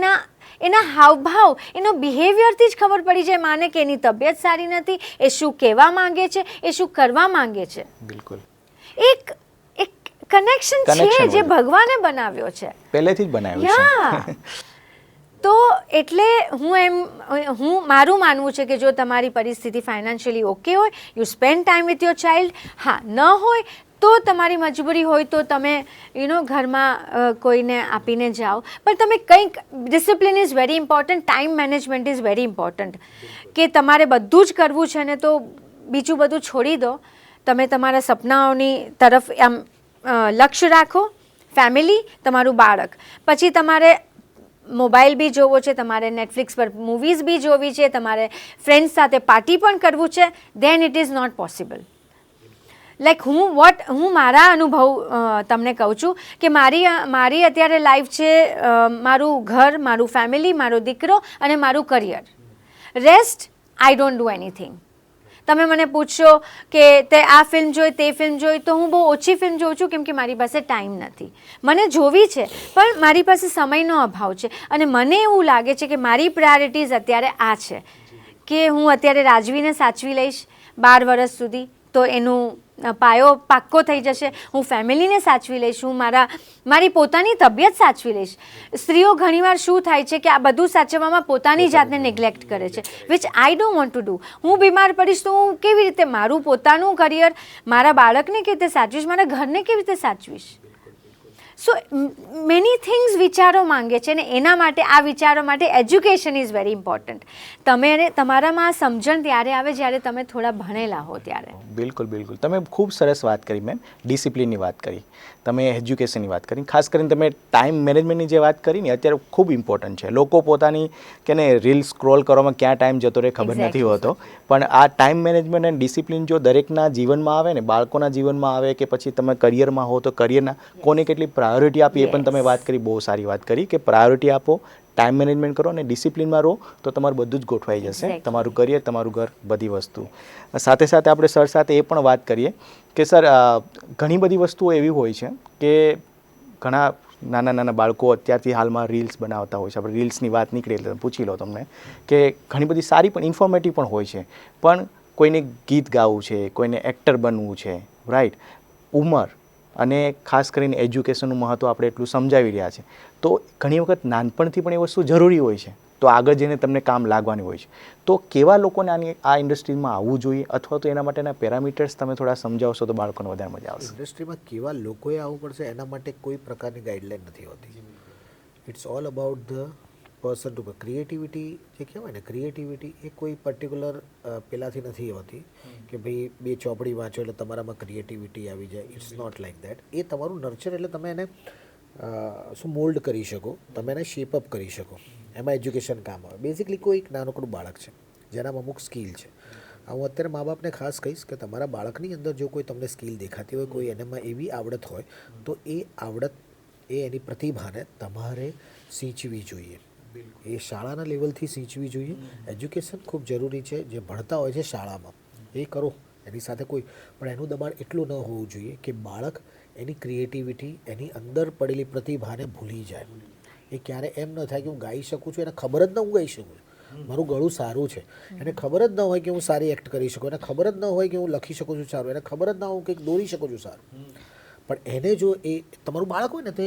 એના હાવભાવ, એનો બિહેવિયરથી જ ખબર પડી જાય માને કે એની તબિયત સારી નથી, એ શું કહેવા માંગે છે, એ શું કરવા માંગે છે. બિલકુલ એક કનેક્શન છે જે ભગવાને બનાવ્યો છે, પહેલેથી જ બનાવ્યો છે. તો એટલે મારું માનવું છે કે જો તમારી પરિસ્થિતિ ફાઇનાન્શિયલી ઓકે હોય, you spend time with your child. હા, ન હોય તો તમારી મજબૂરી હોય તો તમે ઘરમાં કોઈને આપીને જાઓ, પણ તમે કંઈક, discipline is very important, time management is very important. કે તમારે બધું જ કરવું છે ને તો બીજું બધું છોડી દો, તમે તમારા સપનાઓની તરફ આમ લક્ષ્ય રાખો. ફેમિલી, તમારું બાળક, પછી તમારે મોબાઈલ બી જોવો છે, તમારે નેટફ્લિક્સ પર મૂવીઝ બી જોવી છે, તમારે ફ્રેન્ડ્સ સાથે પાર્ટી પણ કરવું છે, then it is not possible. Like હું મારા અનુભવ તમને કહું છું કે મારી અત્યારે લાઈફ છે, મારું ઘર, મારું ફેમિલી, મારો દીકરો અને મારું career. Rest I don't do anything. તમે મને પૂછશો કે તે આ ફિલ્મ જોઈ, તે ફિલ્મ જોઈ, તો હું બહુ ઓછી ફિલ્મ જોઉં છું, કેમ કે મારી પાસે ટાઈમ નથી. મને જોવી છે પણ મારી પાસે સમયનો અભાવ છે. અને મને એવું લાગે છે કે મારી પ્રાયોરિટીઝ અત્યારે આ છે કે હું અત્યારે રાજવીને સાચવી લઈશ 12 વર્ષ સુધી, તો એનું પાયો પાક્કો થઈ જશે. હું ફેમિલીને સાચવી લઈશ, હું મારી પોતાની તબિયત સાચવી લઈશ. સ્ત્રીઓ ઘણીવાર શું થાય છે કે આ બધું સાચવવામાં પોતાની જાતને નેગ્લેક્ટ કરે છે, which I don't want to do. હું બીમાર પડીશ તો હું કેવી રીતે મારું પોતાનું કરિયર, મારા બાળકને કેવી રીતે સાચવીશ, મારા ઘરને કેવી રીતે સાચવીશ? સો મેની થિંગ્સ વિચારો માંગે છે ને એના માટે આ વિચારો માટે એજ્યુકેશન ઇઝ વેરી ઇમ્પોર્ટન્ટ. તમે તમારામાં આ સમજણ ત્યારે આવે જ્યારે તમે થોડા ભણેલા હો ત્યારે. બિલકુલ બિલકુલ, તમે ખૂબ સરસ વાત કરી મેમ. ડિસિપ્લિનની વાત કરી, તમે એજ્યુકેશનની વાત કરી, ખાસ કરીને તમે ટાઈમ મેનેજમેન્ટની જે વાત કરી ને અત્યારે ખૂબ ઇમ્પોર્ટન્ટ છે. લોકો પોતાની કે ને રીલ સ્ક્રોલ કરવામાં ક્યાં ટાઈમ જતો રહે ખબર નથી હોતો, પણ આ ટાઈમ મેનેજમેન્ટ અને ડિસિપ્લિન જો દરેકના જીવનમાં આવે ને, બાળકોના જીવનમાં આવે કે પછી તમે કરિયરમાં હો તો કરિયરના કોને કેટલી પ્રાયોરિટી આપી એ પણ તમે વાત કરી, બહુ સારી વાત કરી કે પ્રાયોરિટી આપો, ટાઈમ મેનેજમેન્ટ કરો અને ડિસિપ્લિનમાં રહો તો તમારું બધું જ ગોઠવાઈ જશે, તમારું કરિયર, તમારું ઘર, બધી વસ્તુ. સાથે સાથે આપણે સર સાથે એ પણ વાત કરીએ કે સર ઘણી બધી વસ્તુઓ એવી હોય છે કે ઘણા નાના નાના બાળકો અત્યારથી હાલમાં રીલ્સ બનાવતા હોય છે. આપણે રીલ્સની વાત નીકળી એટલે પૂછી લો તમને કે ઘણી બધી સારી પણ ઇન્ફોર્મેટિવ પણ હોય છે, પણ કોઈને ગીત ગાવું છે, કોઈને એક્ટર બનવું છે, રાઈટ, ઉંમર અને ખાસ કરીને એજ્યુકેશનનું મહત્ત્વ આપણે એટલું સમજાવી રહ્યા છે, તો ઘણી વખત નાનપણથી પણ એ વસ્તુ જરૂરી હોય છે, તો આગળ જઈને તમને કામ લાગવાની હોય છે. તો કેવા લોકોને આ ઇન્ડસ્ટ્રીમાં આવવું જોઈએ અથવા તો એના માટેના પેરામીટર્સ તમે થોડા સમજાવશો તો બાળકોને વધારે મજા આવશે. ઇન્ડસ્ટ્રીમાં કેવા લોકોએ આવવું પડશે એના માટે કોઈ પ્રકારની ગાઈડલાઈન નથી હોતી. It's all about the person to creativity. જે કહેવાય ને, ક્રિએટિવિટી એ કોઈ પર્ટિક્યુલર પેલાથી નથી હોતી કે ભાઈ 2 ચોપડી વાંચો એટલે તમારામાં ક્રિએટિવિટી આવી જાય. It's not like that. એ તમારું નર્ચર એટલે તમે એને શું મોલ્ડ કરી શકો, તમે એને શેપઅપ કરી શકો, એમાં એજ્યુકેશન કામ આવે. બેઝિકલી કોઈ એક નાનકડું બાળક છે જેનામાં અમુક સ્કિલ છે. હું અત્યારે મા બાપને ખાસ કહીશ કે તમારા બાળકની અંદર જો કોઈ તમને સ્કિલ દેખાતી હોય, કોઈ એનામાં એવી આવડત હોય, તો એ આવડત, એની પ્રતિભાને તમારે સિંચવી જોઈએ. એ શાળાના લેવલથી સિંચવી જોઈએ. એજ્યુકેશન ખૂબ જરૂરી છે. જે ભણતા હોય છે શાળામાં એ કરો, એની સાથે કોઈ પણ એનું દબાણ એટલું ન હોવું જોઈએ કે બાળક એની ક્રિએટિવિટી, એની અંદર પડેલી પ્રતિભાને ભૂલી જાય. એ ક્યારે એમ ન થાય કે હું ગાઈ શકું છું, એને ખબર જ ન હું ગાઈ શકું છું, મારું ગળું સારું છે, એને ખબર જ ન હોય કે હું સારી એક્ટ કરી શકું, એને ખબર જ ન હોય કે હું લખી શકું છું સારું, એને ખબર જ ન હોય કે દોરી શકું છું સારું. પણ એને જો એ તમારું બાળક હોય ને, તો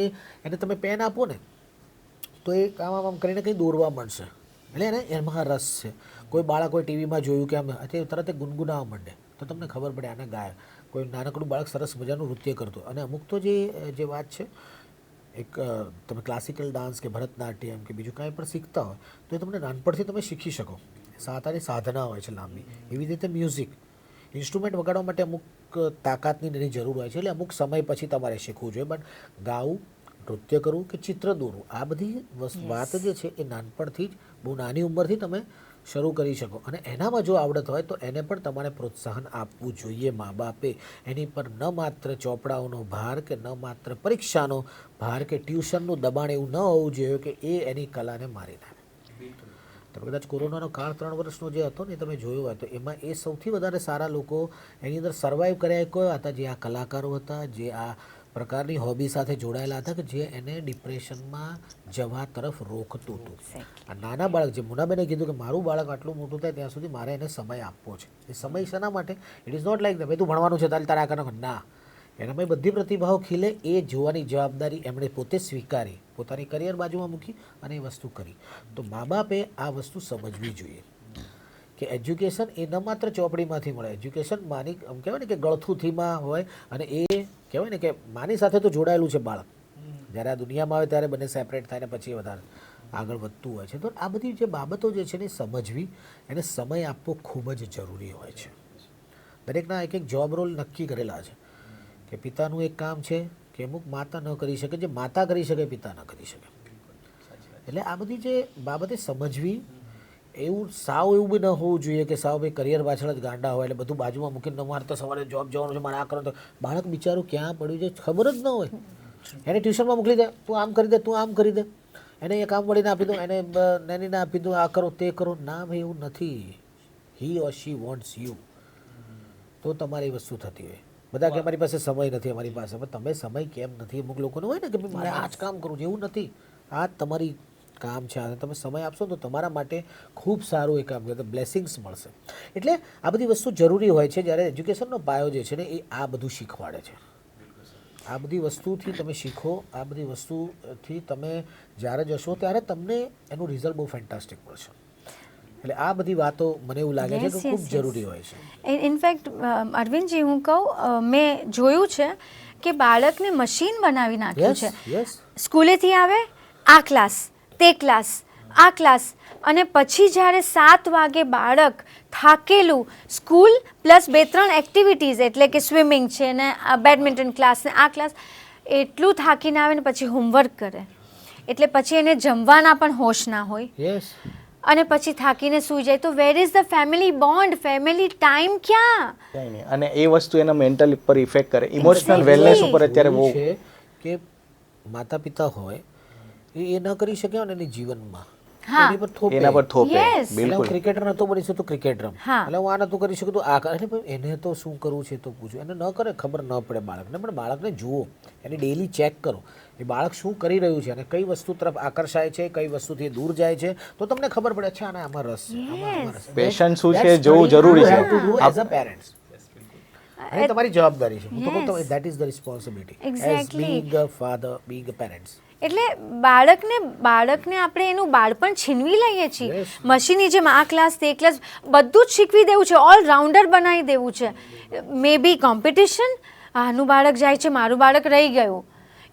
એને તમે પેન આપો ને તો એ આમ કરીને કંઈ દોરવા માંડશે, એટલે એને એમાં રસ છે. કોઈ બાળક હોય ટીવીમાં જોયું કે આમ તરત એ ગુનગુનાવા માંડે તો તમને ખબર પડે આને ગાય. કોઈ નાનકડું બાળક સરસ મજાનું નૃત્ય કરતું. અને અમુક તો જે વાત છે, એક તમે ક્લાસિકલ ડાન્સ કે ભરતનાટ્યમ કે બીજું કાંઈ પણ શીખતા હોય તો એ તમને નાનપણથી તમે શીખી શકો. સાતાની સાધના હોય છે લાંબી. એવી રીતે મ્યુઝિક ઇન્સ્ટ્રુમેન્ટ વગાડવા માટે અમુક તાકાતની એની જરૂર હોય છે, એટલે અમુક સમય પછી તમારે શીખવું જોઈએ. બટ ગાવું, નૃત્ય કરવું કે ચિત્ર દોરવું, આ બધી વાત જે છે એ નાનપણથી જ, બહુ નાની ઉંમરથી તમે શરૂ કરી શકો. અને એનામાં જો આવડત હોય તો એને પણ તમારે પ્રોત્સાહન આપવું જોઈએ મા બાપે. એની પર ન માત્ર ચોપડાઓનો ભાર કે ન માત્ર પરીક્ષાનો ભાર કે ટ્યુશનનું દબાણ એવું ન હોવું જોઈએ કે એ એની કલાને મારી નાખે. તમે કદાચ કોરોનાનો કાળ 3 વર્ષનો જે હતો ને, તમે જોયો હોય તો એમાં એ સૌથી વધારે સારા લોકો એની અંદર સર્વાઈવ કર્યા કયા હતા? જે આ કલાકારો હતા, જે આ પ્રકારની હોબી સાથે જોડાયેલા હતા, કે જે એને ડિપ્રેશનમાં જવા તરફ રોકતું હતું. આ નાના બાળક, જે મુનાબેને કીધું કે મારું બાળક આટલું મોટું થાય ત્યાં સુધી મારે એને સમય આપવો છે. એ સમય શેના માટે? ઇટ ઇઝ નોટ લાઈક ભાઈ તું ભણવાનું છે તારે આ કરવાનું, ના. એનામાં બધી પ્રતિભાઓ ખીલે એ જોવાની જવાબદારી એમણે પોતે સ્વીકારી, પોતાની કરિયર બાજુમાં મૂકી અને એ વસ્તુ કરી. તો મા બાપે આ વસ્તુ સમજવી જોઈએ કે એજ્યુકેશન એ ન માત્ર ચોપડીમાંથી મળે. એજ્યુકેશન માની આમ કહેવાય ને કે ગળથુથીમાં હોય, અને એ કહેવાય ને કે માની સાથે તો જોડાયેલું છે બાળક. જ્યારે આ દુનિયામાં આવે ત્યારે બંને સેપરેટ થાય ને પછી વધારે આગળ વધતું હોય છે. તો આ બધી જે બાબતો જે છે ને સમજવી, એને સમય આપવો ખૂબ જ જરૂરી હોય છે. દરેકના એક જોબ રોલ નક્કી કરેલા છે કે પિતાનું એક કામ છે કે અમુક માતા ન કરી શકે, જે માતા કરી શકે પિતા ન કરી શકે. એટલે આ બધી જે બાબતે સમજવી, એવું સાવ એવું બી ન હોવું જોઈએ કે સાવ ભાઈ કરિયર પાછળ જ ગાંડા હોય એટલે બધું બાજુમાં મૂકીને મારે તો સવારે જોબ જવાનું છે, મારે આ કરવાનું. બાળક બિચારું ક્યાં પડ્યું છે ખબર જ ન હોય, એને ટ્યુશનમાં મોકલી દે, તું આમ કરી દે, તું આમ કરી દે, એને એ કામ વળીને આપી દો, એને નેનીને આપી દો, આ કરો તે કરો. ના ભાઈ, એવું નથી. હી ઓર શી વોન્ટ્સ યુ, તો તમારી વસ્તુ થતી હોય. બધા કે અમારી પાસે સમય નથી, અમારી પાસે, પણ તમે સમય કેમ નથી? અમુક લોકોને હોય ને કે મારે આ જ કામ કરવું છે, એવું નથી. આ તમારી કામ છે, તમે સમય આપશો તો તમારા માટે ખૂબ સારું એ કામ કરે, બ્લેસિંગ્સ મળશે. એટલે આ બધી વસ્તુ જરૂરી હોય છે. જ્યારે એજ્યુકેશનનો પાયો જે છે ને એ આ બધું શીખવાડે છે. આ બધી વસ્તુથી તમે શીખો, આ બધી વસ્તુથી તમે જ્યારે જશો ત્યારે તમને એનું રિઝલ્ટ બહુ ફેન્ટાસ્ટિક મળશે. એટલે આ બધી વાતો મને એવું લાગે છે કે ખૂબ જરૂરી હોય છે. ઇનફેક્ટ અરવિંદજી, હું કહું, મેં જોયું છે કે બાળકને મશીન બનાવી નાખ્યું છે. યસ સ્કૂલેથી આવે આ ક્લાસ તે ક્લાસ આ ક્લાસ અને પછી જ્યારે 7 વાગે બાળક થાકેલું સ્કૂલ પ્લસ 2-3 એક્ટિવિટીઝ એટલે કે સ્વિમિંગ છે ને બેડમિન્ટન ક્લાસ ને આ ક્લાસ એટલું થાકીને આવે ને પછી હોમવર્ક કરે એટલે પછી એને જમવાના પણ હોશ ના હોય યસ અને પછી થાકીને સૂઈ જાય તો where is the family bond family time ક્યાં? કંઈ નહીં. અને એ વસ્તુ એના મેન્ટલ ઉપર ઇફેક્ટ કરે, ઇમોશનલ વેલનેસ ઉપર અત્યારે બહુ છે કે માતા પિતા હોય એ ન કરી શકે ને એની જીવનમાં એની પર થોપે. એના પર થોપે. Yes. એટલે હું ક્રિકેટર નતો બની શકતો ક્રિકેટ રમ હા. એટલે હું આ નતું કરી શકતો આ કરે એટલે ભાઈ એને તો શું કરવું છે તો પૂછો એને ન કરે ખબર ન પડે બાળકને પણ બાળકને જુઓ એને ડેઈલી ચેક કરો એ બાળક શું કરી રહ્યું છે અને કઈ વસ્તુ તરફ આકર્ષાય છે કઈ વસ્તુથી દૂર જાય છે તો તમને ખબર પડે અચ્છા આને આમાં રસ છે આમાં રસ છે. પેશન શું છે જોવું જરૂરી છે. એઝ અ પેરેન્ટ્સ અને તમારી જવાબદારી છે હું તો કહું તો that is the responsibility as Exactly. Being a father being a parents. એટલે બાળકને આપણે એનું બાળપણ છીનવી લઈએ છીએ મશીનની જેમ આ ક્લાસ તે ક્લાસ બધું જ શીખવી દેવું છે ઓલરાઉન્ડર બનાવી દેવું છે મે બી કોમ્પિટિશન આનું બાળક જાય છે મારું બાળક રહી ગયું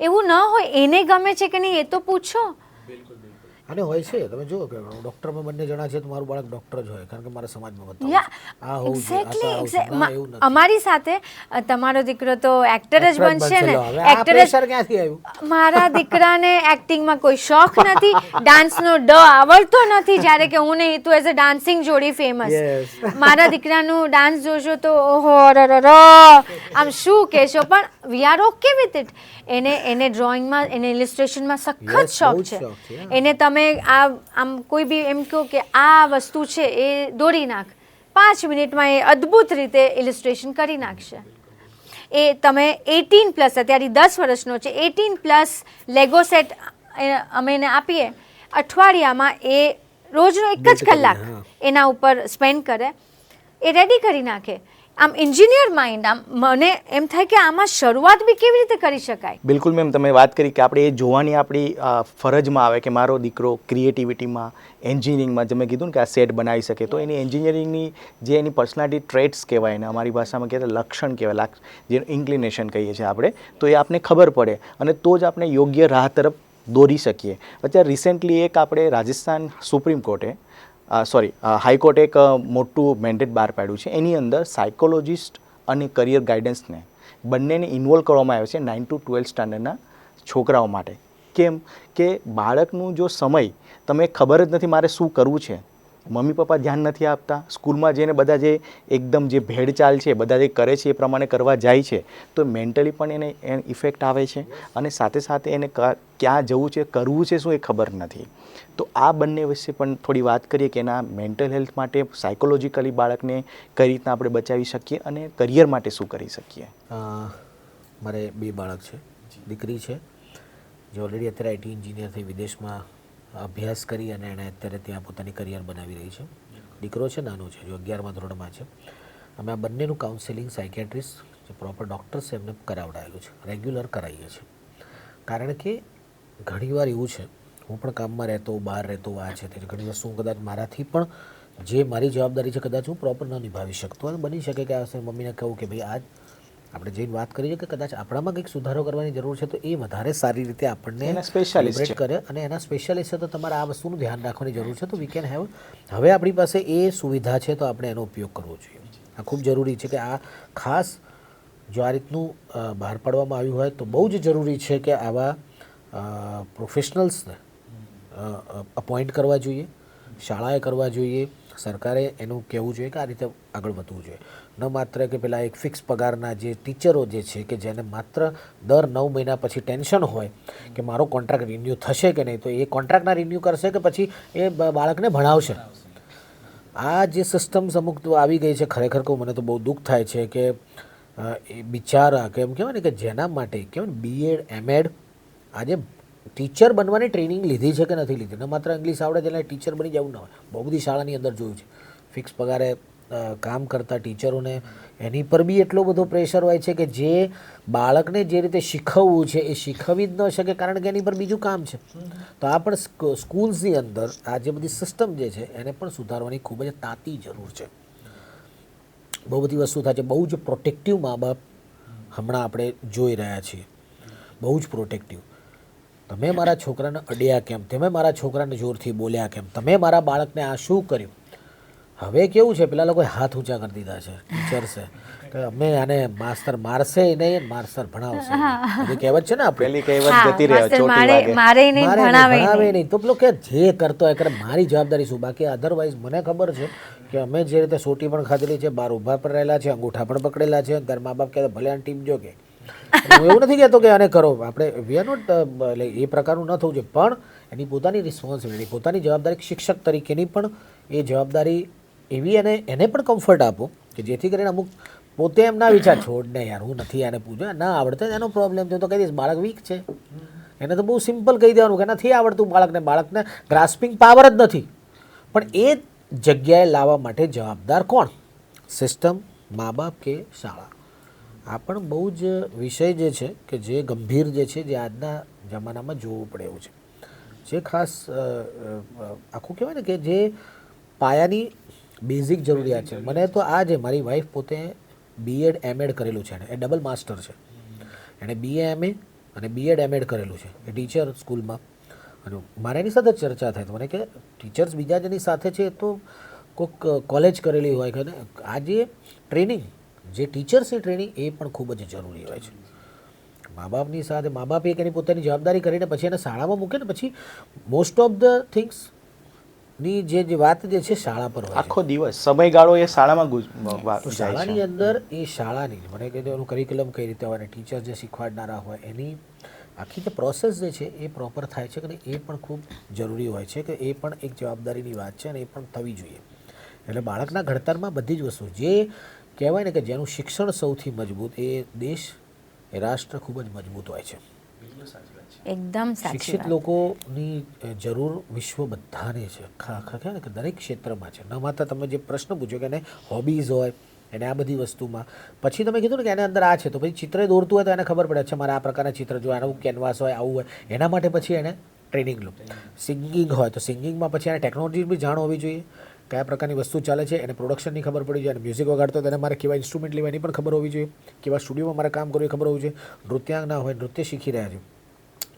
એવું ન હોય એને ગમે છે કે નહીં એ તો પૂછો. અને હોય છે તમે જુઓ કે ડૉક્ટરમાં બંને જણા છે તો મારું બાળક ડૉક્ટર જ હોય કારણ કે મારા સમાજમાં બતાવું યા છું. આ હોવું જોઈએ, આ તો આવું છે. ના, એવું નથી. અમારી સાથે તમારો દીકરો તો એક્ટર જ બનશે ને ચલો, હવે આ એક્ટર જ pressure ક્યાંથી આવ્યું? મારા દીકરાને એક્ટિંગમાં કોઈ શોખ નથી ડાન્સનો ડ આવડતો નથી જ્યારે કે હું નહીં તું એઝ અ ડાન્સિંગ જોડી ફેમસ Yes. મારા દીકરાનું ડાન્સ જોશો તો ઓહો રરર આમ શું કહેશો પણ we are okay with it એને ડ્રોઈંગમાં એને ઇલિસ્ટ્રેશનમાં સખત Yes, શોખ બહુ જ છે શોખ છે, હા. એને તમે આમ કોઈ બી એમ કહો કે આ વસ્તુ છે એ દોરી નાખ 5 મિનિટમાં એ અદ્ભુત રીતે ઇલિસ્ટ્રેશન કરી નાખશે. એ તમે 18+ અત્યારે 10 વર્ષનો છે 18+ લેગો સેટ અમે એને આપીએ અઠવાડિયામાં એ રોજનો 1 જ કલાક એના ઉપર સ્પેન્ડ કરે એ રેડી કરી નાખે. આમ એન્જિનિયર માઇન્ડ આમ મને એમ થાય કે આમાં શરૂઆત બી કેવી રીતે કરી શકાય. બિલકુલ મેમ તમે વાત કરી કે આપણે એ જોવાની આપણી ફરજમાં આવે કે મારો દીકરો ક્રિએટિવિટીમાં એન્જિનિયરિંગમાં જે મેં કીધું ને કે આ સેટ બનાવી શકે તો એની એન્જિનિયરિંગની જે એની પર્સનાલિટી ટ્રેટ્સ કહેવાય ને અમારી ભાષામાં કહેવાય લક્ષણ કહેવાય જે ઇન્ક્લિનેશન કહીએ છીએ આપણે તો એ આપને ખબર પડે અને તો જ આપણે યોગ્ય રાહ તરફ દોરી શકીએ. અત્યારે રિસેન્ટલી એક આપણે રાજસ્થાન સુપ્રીમ કોર્ટે હાઈકોર્ટે એક મોટું મેન્ડેટ બહાર પાડ્યું છે એની અંદર સાયકોલોજિસ્ટ અને કરિયર ગાઈડન્સને બંનેને ઇન્વોલ્વ કરવામાં આવ્યો છે 9 to 12 સ્ટાન્ડર્ડના છોકરાઓ માટે. કેમ કે બાળકનું જો સમય તમે ખબર જ નથી મારે શું કરવું છે મમ્મી પપ્પા ધ્યાન નથી આપતા સ્કૂલમાં જઈને બધા જે એકદમ જે ભેડચાલ છે બધા જે કરે છે એ પ્રમાણે કરવા જાય છે તો મેન્ટલી પણ એને ઇફેક્ટ આવે છે અને સાથે સાથે એને ક્યાં જવું છે કરવું છે શું એ ખબર નથી. તો આ બંને વિશે પણ થોડી વાત કરીએ કે એના મેન્ટલ હેલ્થ માટે સાયકોલોજીકલી બાળકને કઈ રીતના આપણે બચાવી શકીએ અને કરિયર માટે શું કરી શકીએ. મારે 2 બાળક છે દીકરી છે જે ઓલરેડી અત્યારે આઈટી એન્જિનિયર થઈ વિદેશમાં અભ્યાસ કરી અને એણે અત્યારે ત્યાં પોતાની કરિયર બનાવી રહી છે. દીકરો છે નાનો છે જો 11મા ધોરણમાં છે. અમે આ બંનેનું કાઉન્સેલિંગ સાયકેટ્રિસ્ટ જે પ્રોપર ડૉક્ટર્સ એમને કરાવડાયેલું છે રેગ્યુલર કરાવીએ છીએ કારણ કે ઘણીવાર એવું છે હું પણ કામમાં રહેતો બહાર રહેતો આ છે તે ઘણી વસ્તુ હું કદાચ મારાથી પણ જે મારી જવાબદારી છે કદાચ હું પ્રોપર ન નિભાવી શકતો અને બની શકે કે આ મમ્મીને કહું કે ભાઈ આજ આપણે જઈને વાત કરીએ કે કદાચ આપણામાં કંઈક સુધારો કરવાની જરૂર છે તો એ વધારે સારી રીતે આપણને એના specialist calibrate કરે અને એના સ્પેશિયાલિસ્ટ છે તો તમારે આ વસ્તુનું ધ્યાન રાખવાની જરૂર છે તો વી કેન હેવ હવે આપણી પાસે એ સુવિધા છે તો આપણે એનો ઉપયોગ કરવો જોઈએ. આ ખૂબ જરૂરી છે કે આ ખાસ જો આ રીતનું બહાર પાડવામાં આવ્યું હોય તો બહુ જ જરૂરી છે કે આવા પ્રોફેશનલ્સને અપોઇન્ટ કરવા જોઈએ શાળાએ કરવા જોઈએ સરકારે એનું કહેવું જોઈએ કે આ રીતે આગળ વધવું જોઈએ ન માત્ર કે પેલા એક ફિક્સ પગારના જે ટીચરો જે છે કે જેને માત્ર દર 9 મહિના પછી ટેન્શન હોય કે મારો કોન્ટ્રાક્ટ રિન્યૂ થશે કે નહીં તો એ કોન્ટ્રાક્ટના રિન્યૂ કરશે કે પછી એ બાળકને ભણાવશે. આ જે સિસ્ટમ્સ અમુક તો આવી ગઈ છે ખરેખર કહું મને તો બહુ દુઃખ થાય છે કે એ બિચારા કે એમ કહેવાય ને કે જેના માટે કહેવાય ને બીએડ એમએડ આજે ટીચર બનવાની ટ્રેનિંગ લીધી છે કે નથી લીધી ન માત્ર ઇંગ્લિશ આવડે એટલે ટીચર બની જવું ન હોય. બહુ બધી શાળાની અંદર જોયું છે ફિક્સ પગારે કામ કરતા ટીચરોને એની પર બી એટલો બધો પ્રેશર હોય છે કે જે બાળકને જે રીતે શીખવવું છે એ શીખવી જ ન શકે કારણ કે એની પર બીજું કામ છે. તો આ પણ સ્કૂલ્સની અંદર આ જે બધી સિસ્ટમ જે છે એને પણ સુધારવાની ખૂબ જ તાતી જરૂર છે. બહુ બધી વસ્તુ થાય છે બહુ જ પ્રોટેક્ટિવ મા બાપ હમણાં આપણે જોઈ રહ્યા છીએ, બહુ જ પ્રોટેક્ટિવ. તમે મારા છોકરાને અડ્યા કેમ, તમે મારા છોકરાને જોરથી બોલ્યા કેમ, તમે મારા બાળકને આ શું કર્યું. હવે કેવું છે, પેલા લોકોએ હાથ ઊંચા કરી દીધા છે ટીચર્સે કે અમે આને માસ્તર મારશે નહીં, માસ્તર ભણાવશે નહીં. એ કહેવત છે ને આપણે, પેલી કહેવત જતી રહે, ચોટી વાગે. મારે નહીં મારે ભણાવે ભણાવે નહીં. તો પેલો કે જે કરતો હોય કરે, મારી જવાબદારી શું. બાકી અધરવાઇઝ મને ખબર છે કે અમે જે રીતે સોટી પણ ખાધેલી છે, બહાર ઊભા પણ રહેલા છે, અંગૂઠા પણ પકડેલા છે, ત્યારે મા બાપ કહેતા ભલે આની ટીમ જો કે. હું એવું નથી કહેતો કે આને કરો, આપણે વી આર નોટ એ પ્રકારનું ન થવું જોઈએ, પણ એની પોતાની રિસ્પોન્સિબિલિટી, પોતાની જવાબદારી શિક્ષક તરીકેની પણ એ જવાબદારી એવી એને પણ કમ્ફર્ટ આપો કે જેથી કરીને અમુક પોતે એમ ના વિચાર છોડ ને યાર હું નથી આને પૂછ્યો, ના આવડતો એનો પ્રોબ્લેમ થયો તો કહી દઈશ બાળક વીક છે, એને તો બહુ સિમ્પલ કહી દેવાનું કે નથી આવડતું બાળકને ગ્રાસ્પિંગ પાવર જ નથી. પણ એ જગ્યાએ લાવવા માટે જવાબદાર કોણ? સિસ્ટમ, મા બાપ કે શાળા? આ પણ બહુ જ વિષય જે છે કે જે ગંભીર જે છે, જે આજના જમાનામાં જોવું પડે એવું છે, જે ખાસ આખું કહેવાય ને કે જે પાયાની બેઝિક જરૂરિયાત છે. મને તો આ જે મારી વાઈફ પોતે બીએડ એમએડ કરેલું છે, એ ડબલ માસ્ટર છે, એણે બીએ એમએ અને બીએડ એમએડ કરેલું છે, એ ટીચર સ્કૂલમાં. અને મારે એની સાથે ચર્ચા થાય તો મને કે ટીચર્સ બીજા જેની સાથે છે તો કોઈક કોલેજ કરેલી હોય કે આ જે ટ્રેનિંગ, જે ટીચર્સની ટ્રેનિંગ એ પણ ખૂબ જ જરૂરી હોય છે. મા બાપની સાથે મા બાપ એક એની પોતાની જવાબદારી કરીને પછી એને શાળામાં મૂકે ને પછી મોસ્ટ ઓફ ધ થિંગ્સ ની જે વાત જે છે શાળા પર હોય. આખો દિવસ સમયગાળો એ શાળામાં તો શાળાની અંદર એ શાળાની મને કહે એનું કરિક્યુલમ કઈ રીતે હોય, ટીચર જે શીખવાડનારા હોય એની આખી જે પ્રોસેસ જે છે એ પ્રોપર થાય છે કે એ પણ ખૂબ જરૂરી હોય છે કે એ પણ એક જવાબદારીની વાત છે અને એ પણ થવી જોઈએ. એટલે બાળકના ઘડતરમાં બધી જ વસ્તુ જે કહેવાય ને કે જેનું શિક્ષણ સૌથી મજબૂત, એ દેશ એ રાષ્ટ્ર ખૂબ જ મજબૂત હોય છે. એકદમ સાચી શિક્ષિત વાત. લોકોની જરૂર વિશ્વ બધાને છે, ખબર ને કે દરેક ક્ષેત્રમાં છે. ન માત્ર તમે જે પ્રશ્ન પૂછ્યો કે એને હોબીઝ હોય, એને આ બધી વસ્તુમાં, પછી તમે કીધું ને કે એને અંદર આ છે તો પછી ચિત્ર દોરતું હોય તો એને ખબર પડે છે મારે આ પ્રકારના ચિત્ર જો આવું કેનવાસ હોય આવું હોય, એના માટે પછી એને ટ્રેનિંગ લો. સિંગિંગ હોય તો સિંગિંગમાં પછી એને ટેકનોલોજી બી જાણ હોવી જોઈએ, કયા પ્રકારની વસ્તુ ચાલે છે, એને પ્રોડક્શનની ખબર પડી જોઈએ, અને મ્યુઝિક વગાડતો તો એને મારે કેવા ઇન્સ્ટ્રુમેન્ટ લેવાની પણ ખબર હોવી જોઈએ, કેવા સ્ટુડિયોમાં મારે કામ કરવું એ ખબર હોવી જોઈએ. નૃત્યાંગના હોય, નૃત્ય શીખી રહ્યા છે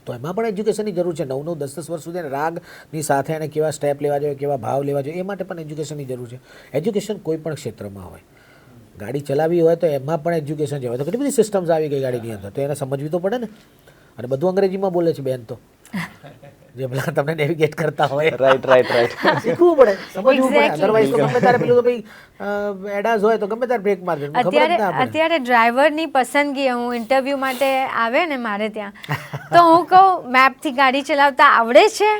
તો એમાં પણ એજ્યુકેશનની જરૂર છે. 9-9, 10-10 વર્ષ સુધી રાગની સાથે એને કેવા સ્ટેપ લેવા જોઈએ, કેવા ભાવ લેવા જોઈએ, એ માટે પણ એજ્યુકેશનની જરૂર છે. એજ્યુકેશન કોઈ પણ ક્ષેત્રમાં હોય, ગાડી ચલાવવી હોય તો એમાં પણ એજ્યુકેશન જોઈએ. તો કેટલી બધી સિસ્ટમ્સ આવી ગઈ ગાડીની અંદર, તો એને સમજવી તો પડે ને. અને બધું અંગ્રેજીમાં બોલે છે બેન તો, જે પેલા તમને નેવિગેટ કરતા હોય. રાઈટ શીખવું પડે, સમજવું પડે. અધરવાઇઝ તો ગમે ત્યારે પેલું તો ભાઈ એડાઝ હોય તો ગમે ત્યારે બ્રેક માર દે. અત્યારે ડ્રાઈવરની પસંદગી, હું ઇન્ટરવ્યૂ માટે આવે ને મારે ત્યાં, તો હું કહું મેપથી ગાડી ચલાવતા આવડે છે?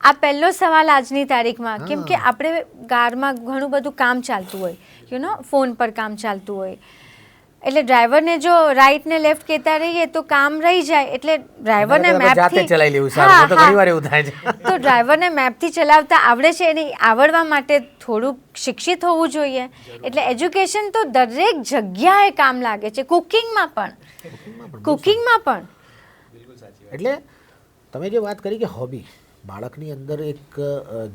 આ પહેલો સવાલ આજની તારીખમાં, કેમ કે આપણે કારમાં ઘણું બધું કામ ચાલતું હોય, ફોન પર કામ ચાલતું હોય, એટલે ડ્રાઈવરને જો રાઈટ ને લેફ્ટ કહેતા રહીએ તો કામ રહી જાય. એટલે ડ્રાઈવરને મેપથી ચલાવી લેવું સારું, તો ઘણી વાર એવું થાય છે. તો ડ્રાઈવરને મેપથી ચલાવતા આવડે છે, એની આવડવા માટે થોડુંક શિક્ષિત હોવું જોઈએ. એટલે એજ્યુકેશન તો દરેક જગ્યાએ કામ લાગે છે, કુકિંગમાં પણ. એટલે તમે જે વાત કરી કે હોબી, બાળકની અંદર એક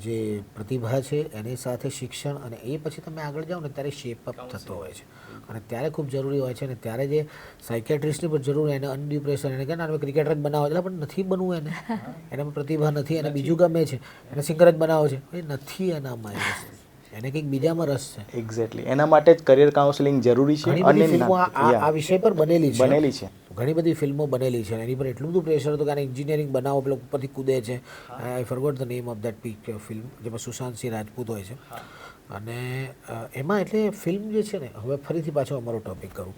જે પ્રતિભા છે એની સાથે શિક્ષણ, અને એ પછી તમે આગળ જાઓ ને ત્યારે શેપઅપ થતો હોય છે, અને ત્યારે ખૂબ જરૂરી હોય છે. અને ત્યારે જે સાયકેટ્રિસ્ટની પણ જરૂર હોય, એને અનડ્યુ પ્રેશર, એને કે ના ક્રિકેટર જ બનાવો, એટલે પણ નથી બનવું એને, એનામાં પ્રતિભા નથી, એને બીજું ગમે છે, એને સિંગર જ બનાવો છે, એ નથી એનામાં એ વસ્તુ, એને કંઈક બીજામાં રસ છે. એક્ઝેક્ટલી, એના માટે જ કરિયર કાઉન્સેલિંગ જરૂરી છે. ઘણી બધી ફિલ્મો આ વિષય પર બનેલી છે. ઘણી બધી ફિલ્મો બનેલી છે, એની પર એટલું બધું પ્રેશર હતું કે આને એન્જિનિયરિંગ બનાવો, પેલો ઉપરથી કૂદે છે. I forgot the name of that film, જેમાં સુશાંત સિંહ રાજપૂત હોય છે. અને એમાં એટલે ફિલ્મ જે છે ને, હવે ફરીથી પાછો અમારો ટોપિક કરું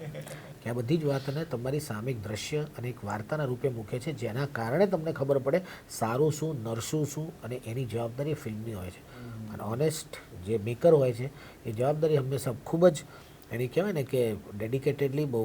કે આ બધી જ વાતને તમારી સામે એક દ્રશ્ય અને એક વાર્તાના રૂપે મૂકે છે, જેના કારણે તમને ખબર પડે સારું શું, નરસું શું, અને એની જવાબદારી ફિલ્મની હોય છે. અને ઓનેસ્ટ જે મેકર હોય છે એ જવાબદારી હંમેશા ખૂબ જ એની કહેવાય ને કે ડેડિકેટેડલી બહુ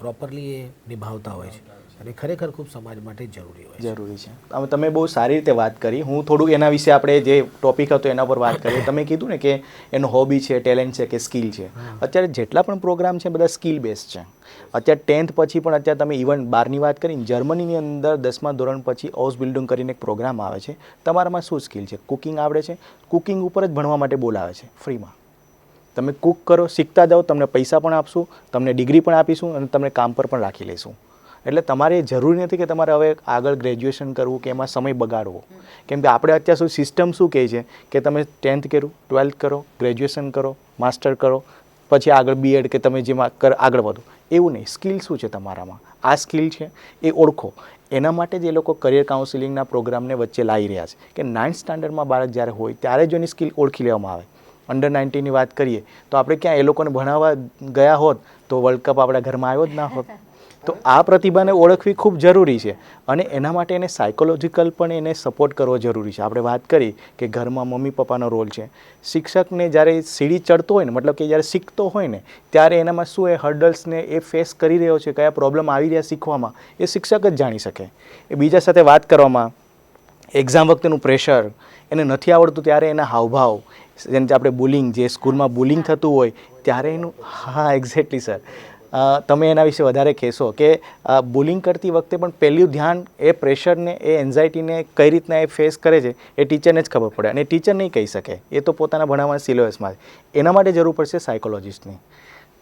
પ્રોપરલી એ નિભાવતા હોય છે, અને ખરેખર ખૂબ સમાજ માટે જરૂરી હોય છે. હવે તમે બહુ સારી રીતે વાત કરી. હું થોડુંક એના વિશે આપણે જે ટોપિક હતો એના પર વાત કરીએ. તમે કીધું ને કે એનો હોબી છે, ટેલેન્ટ છે કે સ્કિલ છે. અત્યારે જેટલા પણ પ્રોગ્રામ છે બધા સ્કિલ બેઝ છે. અત્યારે 10th પછી પણ અત્યારે તમે ઇવન 12ની વાત કરીને, જર્મનીની અંદર 10મા ધોરણ પછી હાઉસ બિલ્ડિંગ કરીને એક પ્રોગ્રામ આવે છે. તમારામાં શું સ્કિલ છે? કુકિંગ આવડે છે? કુકિંગ ઉપર જ ભણવા માટે બોલાવે છે ફ્રીમાં. તમે કૂક કરો, શીખતા જાઓ, તમને પૈસા પણ આપશું, તમને ડિગ્રી પણ આપીશું અને તમને કામ પર પણ રાખી લઈશું. એટલે તમારે જરૂરી નથી કે તમારે હવે આગળ ગ્રેજ્યુએશન કરવું કે એમાં સમય બગાડવો. કેમ કે આપણે અત્યાર સુધી સિસ્ટમ શું કહે છે કે તમે 10th કર્યું, 12th કરો, ગ્રેજ્યુએશન કરો, માસ્ટર કરો, પછી આગળ બીએડ કે તમે જેમાં આગળ વધો. એવું નહીં. સ્કિલ શું છે તમારામાં, આ સ્કિલ છે એ ઓળખો. એના માટે જ એ લોકો કરિયર કાઉન્સિલિંગના પ્રોગ્રામને વચ્ચે લાવી રહ્યા છે કે 9th સ્ટાન્ડર્ડમાં બાળક જ્યારે હોય ત્યારે જ એની સ્કિલ ઓળખી લેવામાં આવે. અંડર 19ની વાત કરીએ તો આપણે ક્યાં એ લોકોને ભણાવવા ગયા હોત તો વર્લ્ડ કપ આપણા ઘરમાં આવ્યો જ ના હોત. તો આ પ્રતિભાને ઓળખવી ખૂબ જરૂરી છે અને એના માટે એને સાયકોલોજીકલ પણ એને સપોર્ટ કરવો જરૂરી છે. આપણે વાત કરી કે ઘરમાં મમ્મી પપ્પાનો રોલ છે. શિક્ષકને જ્યારે સીડી ચડતો હોય ને, મતલબ કે જ્યારે શીખતો હોય ને ત્યારે એનામાં શું એ હર્ડલ્સને એ ફેસ કરી રહ્યો છે, કયા પ્રોબ્લેમ આવી રહ્યા શીખવામાં, એ શિક્ષક જ જાણી શકે. એ બીજા સાથે વાત કરવામાં, એક્ઝામ વખતેનું પ્રેશર, એને નથી આવડતું ત્યારે એના હાવભાવ, જેમ આપણે બુલિંગ, જે સ્કૂલમાં બુલિંગ થતું હોય ત્યારે એનું, હા એક્ઝેક્ટલી સર, તમે એના વિશે વધારે કહેશો કે બુલિંગ કરતી વખતે પણ પહેલું ધ્યાન એ પ્રેશરને, એ એન્ઝાયટીને કઈ રીતના એ ફેસ કરે છે એ ટીચરને જ ખબર પડે અને ટીચર નહીં કહી શકે, એ તો પોતાના ભણાવવાના સિલેબસમાં. એના માટે જરૂર પડશે સાયકોલોજિસ્ટની.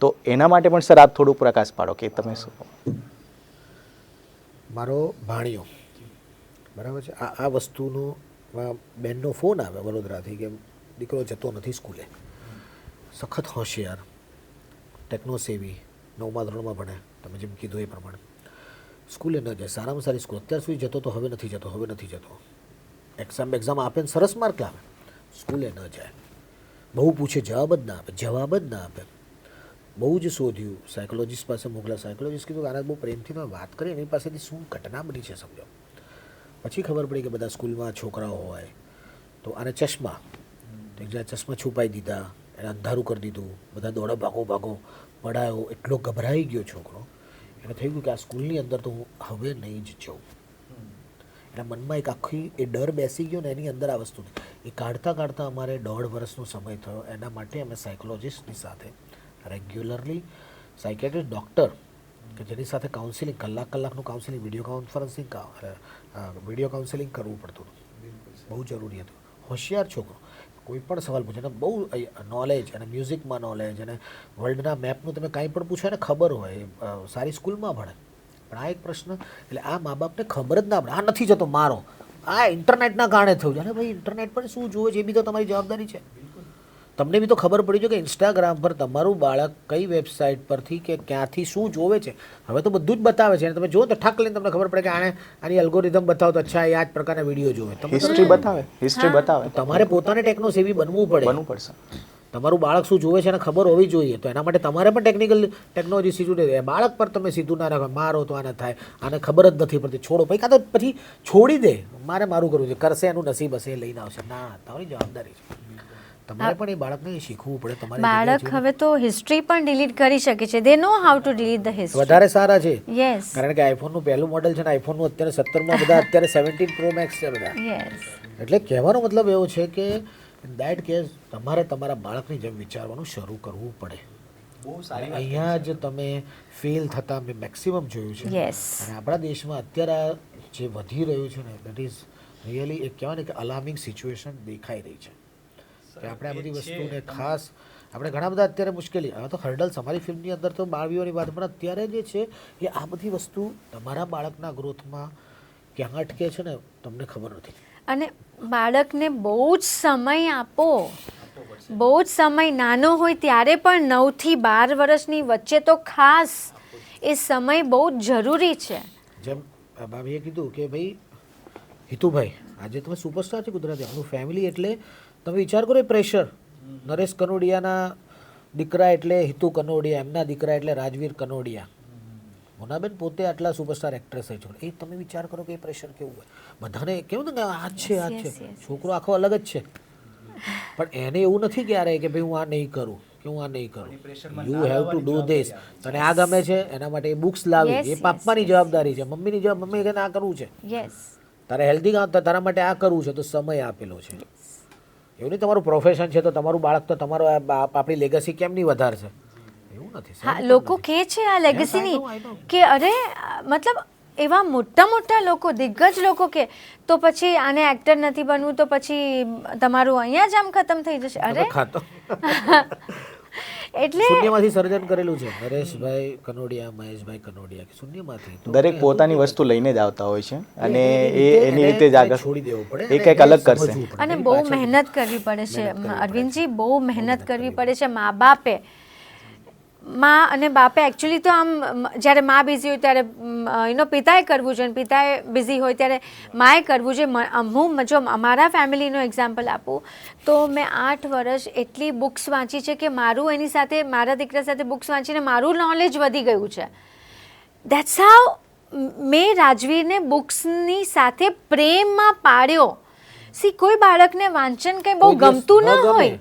તો એના માટે પણ સર આપ થોડું પ્રકાશ પાડો કે તમે શું. મારો ભાણિયો બરાબર છે, આ વસ્તુનો બેનનો ફોન આવે વડોદરાથી કે દીકરો જતો નથી સ્કૂલે, સખત હોશિયાર, ટેકનો સેવી, 9મા ધોરણમાં ભણે, તમે જેમ કીધું એ પ્રમાણે, સ્કૂલે ન જાય, સારામાં સારી સ્કૂલ, અત્યાર સુધી જતો તો હવે નથી જતો, એક્ઝામ આપે ને સરસ માર્ક લાવે, સ્કૂલે ન જાય, બહુ પૂછે જવાબ જ ના આપે. બહુ જ શોધ્યું, સાયકોલોજીસ્ટ પાસે મોકલ્યા, સાયકોલોજીસ્ટ કીધું આના બહુ પ્રેમથી વાત કરી, એની પાસેથી શું ઘટના બની છે સમજો. પછી ખબર પડી કે બધા સ્કૂલમાં છોકરાઓ હોય તો આને ચશ્મા, તો એક જણા ચશ્મા છુપાઈ દીધા, એને અંધારું કરી દીધું, બધા દોડો ભાગો પડાયો, એટલો ગભરાઈ ગયો છોકરો, એને થઈ ગયું કે આ સ્કૂલની અંદર તો હું હવે નહીં જ જાઉં. એના મનમાં એક આખી એ ડર બેસી ગયો ને એની અંદર આ વસ્તુ, એ કાઢતા અમારે 1.5 વર્ષનો સમય થયો. એના માટે અમે સાયકોલોજીસ્ટની સાથે રેગ્યુલરલી સાયકેટ્રિસ્ટ ડૉક્ટર કે જેની સાથે કાઉન્સિલિંગ, કલાકનું કાઉન્સિલિંગ, વિડીયો કાઉન્સિલિંગ કરવું પડતું હતું, બહુ જરૂરી હતું. હોશિયાર છોકરો, કોઈ પણ સવાલ પૂછે, એને બહુ નોલેજ, અને મ્યુઝિકમાં નોલેજ, અને વર્લ્ડના મેપનું તમે કાંઈ પણ પૂછો એને ખબર હોય, સારી સ્કૂલમાં ભણે. પણ આ એક પ્રશ્ન, એટલે આ મા બાપને ખબર જ ના પડે, આ નથી જતો મારો, આ ઇન્ટરનેટના કારણે થયું છે. અરે ભાઈ, ઇન્ટરનેટ પર શું જોવે છે એ બી તો તમારી જવાબદારી છે. તમને બી તો ખબર પડી છે કે ઇન્સ્ટાગ્રામ પર તમારું બાળક કઈ વેબસાઇટ પરથી કે ક્યાંથી શું જોવે છે. હવે તો બધું જ બતાવે છે, અને તમે જુઓ તો ઠાક લઈને તમને ખબર પડે કે આની એલ્ગોરિધમ બતાવો તો અચ્છા એ આ જ પ્રકારના વિડીયો જોવે. હિસ્ટ્રી બતાવે. તમારે પોતાને ટેકનો સેવી બનવું પડશે. તમારું બાળક શું જોવે છે એને ખબર હોવી જોઈએ. તો એના માટે તમારે પણ ટેકનોલોજી શીખવું જોઈએ. બાળક પર તમે સીધું ના રાખો, મારો તો આને થાય, આને ખબર જ નથી પડતી, છોડો ભાઈ, કાં તો પછી છોડી દે, મારું કરવું છે, કરશે એનું નસીબ હશે, એ લઈને આવશે. ના, તમારી જવાબદારી છે. તમારે પણ એ બાળકને શીખવું પડે. તમારે બાળક હવે તો હિસ્ટ્રી પણ ડિલીટ કરી શકે છે. They know how to delete the history. વધારે સારા છે. યસ, કારણ કે આઈફોનનું પહેલું મોડેલ છે ને, આઈફોનનું અત્યારે 17માં બધા અત્યારે 17 પ્રો મેક્સ છે બધા. યસ. એટલે કહેવાનો મતલબ એવો છે કે દેટ કેસ તમારે તમારા બાળકની જેમ વિચારવાનું શરૂ કરવું પડે. અહીંયા જ તમે ફેલ થતા મેં મેક્સિમમ જોયું છે. યસ. અને આપણા દેશમાં અત્યારે જે વધી રહ્યું છે ને, દેટ ઇઝ રિયલી એક કહેવાય ને કે અલાર્મિંગ સિચ્યુએશન દેખાઈ રહી છે. કે આપણે આ બધી વસ્તુને ખાસ, આપણે ઘણા બધા અત્યારે મુશ્કેલી, હવે તો હર્ડલ્સ અમારી ફિલ્મની અંદર તો બાળવીઓની વાત, પણ અત્યારે જે છે એ આ બધી વસ્તુ તમારા બાળકના ગ્રોથમાં ક્યાં અટકે છે ને તમને ખબર નથી. અને બાળકને બહુ જ સમય આપો, બહુ જ સમય, નાનો હોય ત્યારે પણ 9 થી 12 વર્ષની વચ્ચે તો ખાસ એ સમય બહુ જ જરૂરી છે. જેમ ભાભીએ કીધું કે ભાઈ હિતુભાઈ, આજે તમે સુપરસ્ટાર છે ગુજરાતી, આપણું ફેમિલી, એટલે તમે વિચાર કરો એ પ્રેશર. નરેશ કનોડિયાના દીકરા એટલે હિતુ કનોડિયા, એમના દીકરા એટલે રાજવીર કનોડિયા, મોનાબેન પોતે આટલા સુપરસ્ટાર એક્ટ્રેસ છે. એ તમે વિચાર કરો કે એ પ્રેશર કેવું હોય. બધાને કેવું ને આ જ છે, છોકરો આખો અલગ જ છે, પણ એને એવું નથી ક્યારે કે ભાઈ હું આ નહીં કરું, you have two do this. તને આ ગમે છે એના માટે એ બુક્સ લાવી, એ પાપાની જવાબદારી છે, મમ્મીની જવાબ, મમ્મી કે આ કરવું છે, તારે હેલ્ધી તારા માટે આ કરવું છે, તો સમય આપેલો છે. એવું નહીં તમારું પ્રોફેશન છે તો તમારું બાળક તો તમારો આપણી લેગસી કેમ નહીં વધારશે, એવું નથી. હા, લોકો કહે છે આ લેગસીની કે અરે, મતલબ એવા મોટા લોકો, દિગ્ગજ લોકો કે તો પછી આને એક્ટર નથી બનવું તો પછી તમારું અહીંયા જ આમ ખતમ થઈ જશે. અરે એટલે શૂન્યમાંથી સર્જન કરેલું છે નરેશભાઈ કનોડિયા, મહેશભાઈ કનોડિયા, કે શૂન્યમાંથી તો દરેક પોતાની વસ્તુ લઈને જ આવતા હોય છે અને એ એની રીતે જ આગળ છોડી દેવું પડે એ કંઈક અલગ કરશે. અને બહુ મહેનત કરવી પડે છે અરવિંદજી, બહુ મહેનત કરવી પડે છે. મા બાપે અને બાપે એકચ્યુઅલી તો આમ જ્યારે મા બિઝી હોય ત્યારે પિતાએ કરવું જોઈએ, પિતાએ બિઝી હોય ત્યારે માએ કરવું જોઈએ. હું જો અમારા ફેમિલીનો એક્ઝામ્પલ આપું તો મેં 8 વર્ષ એટલી બુક્સ વાંચી છે કે મારું એની સાથે, મારા દીકરા સાથે બુક્સ વાંચીને મારું નોલેજ વધી ગયું છે. દેટ્સ હાઉ મેં રાજવીરને બુક્સની સાથે પ્રેમમાં પાડ્યો. સી કોઈ બાળકને વાંચન કંઈ બહુ ગમતું ન હોય,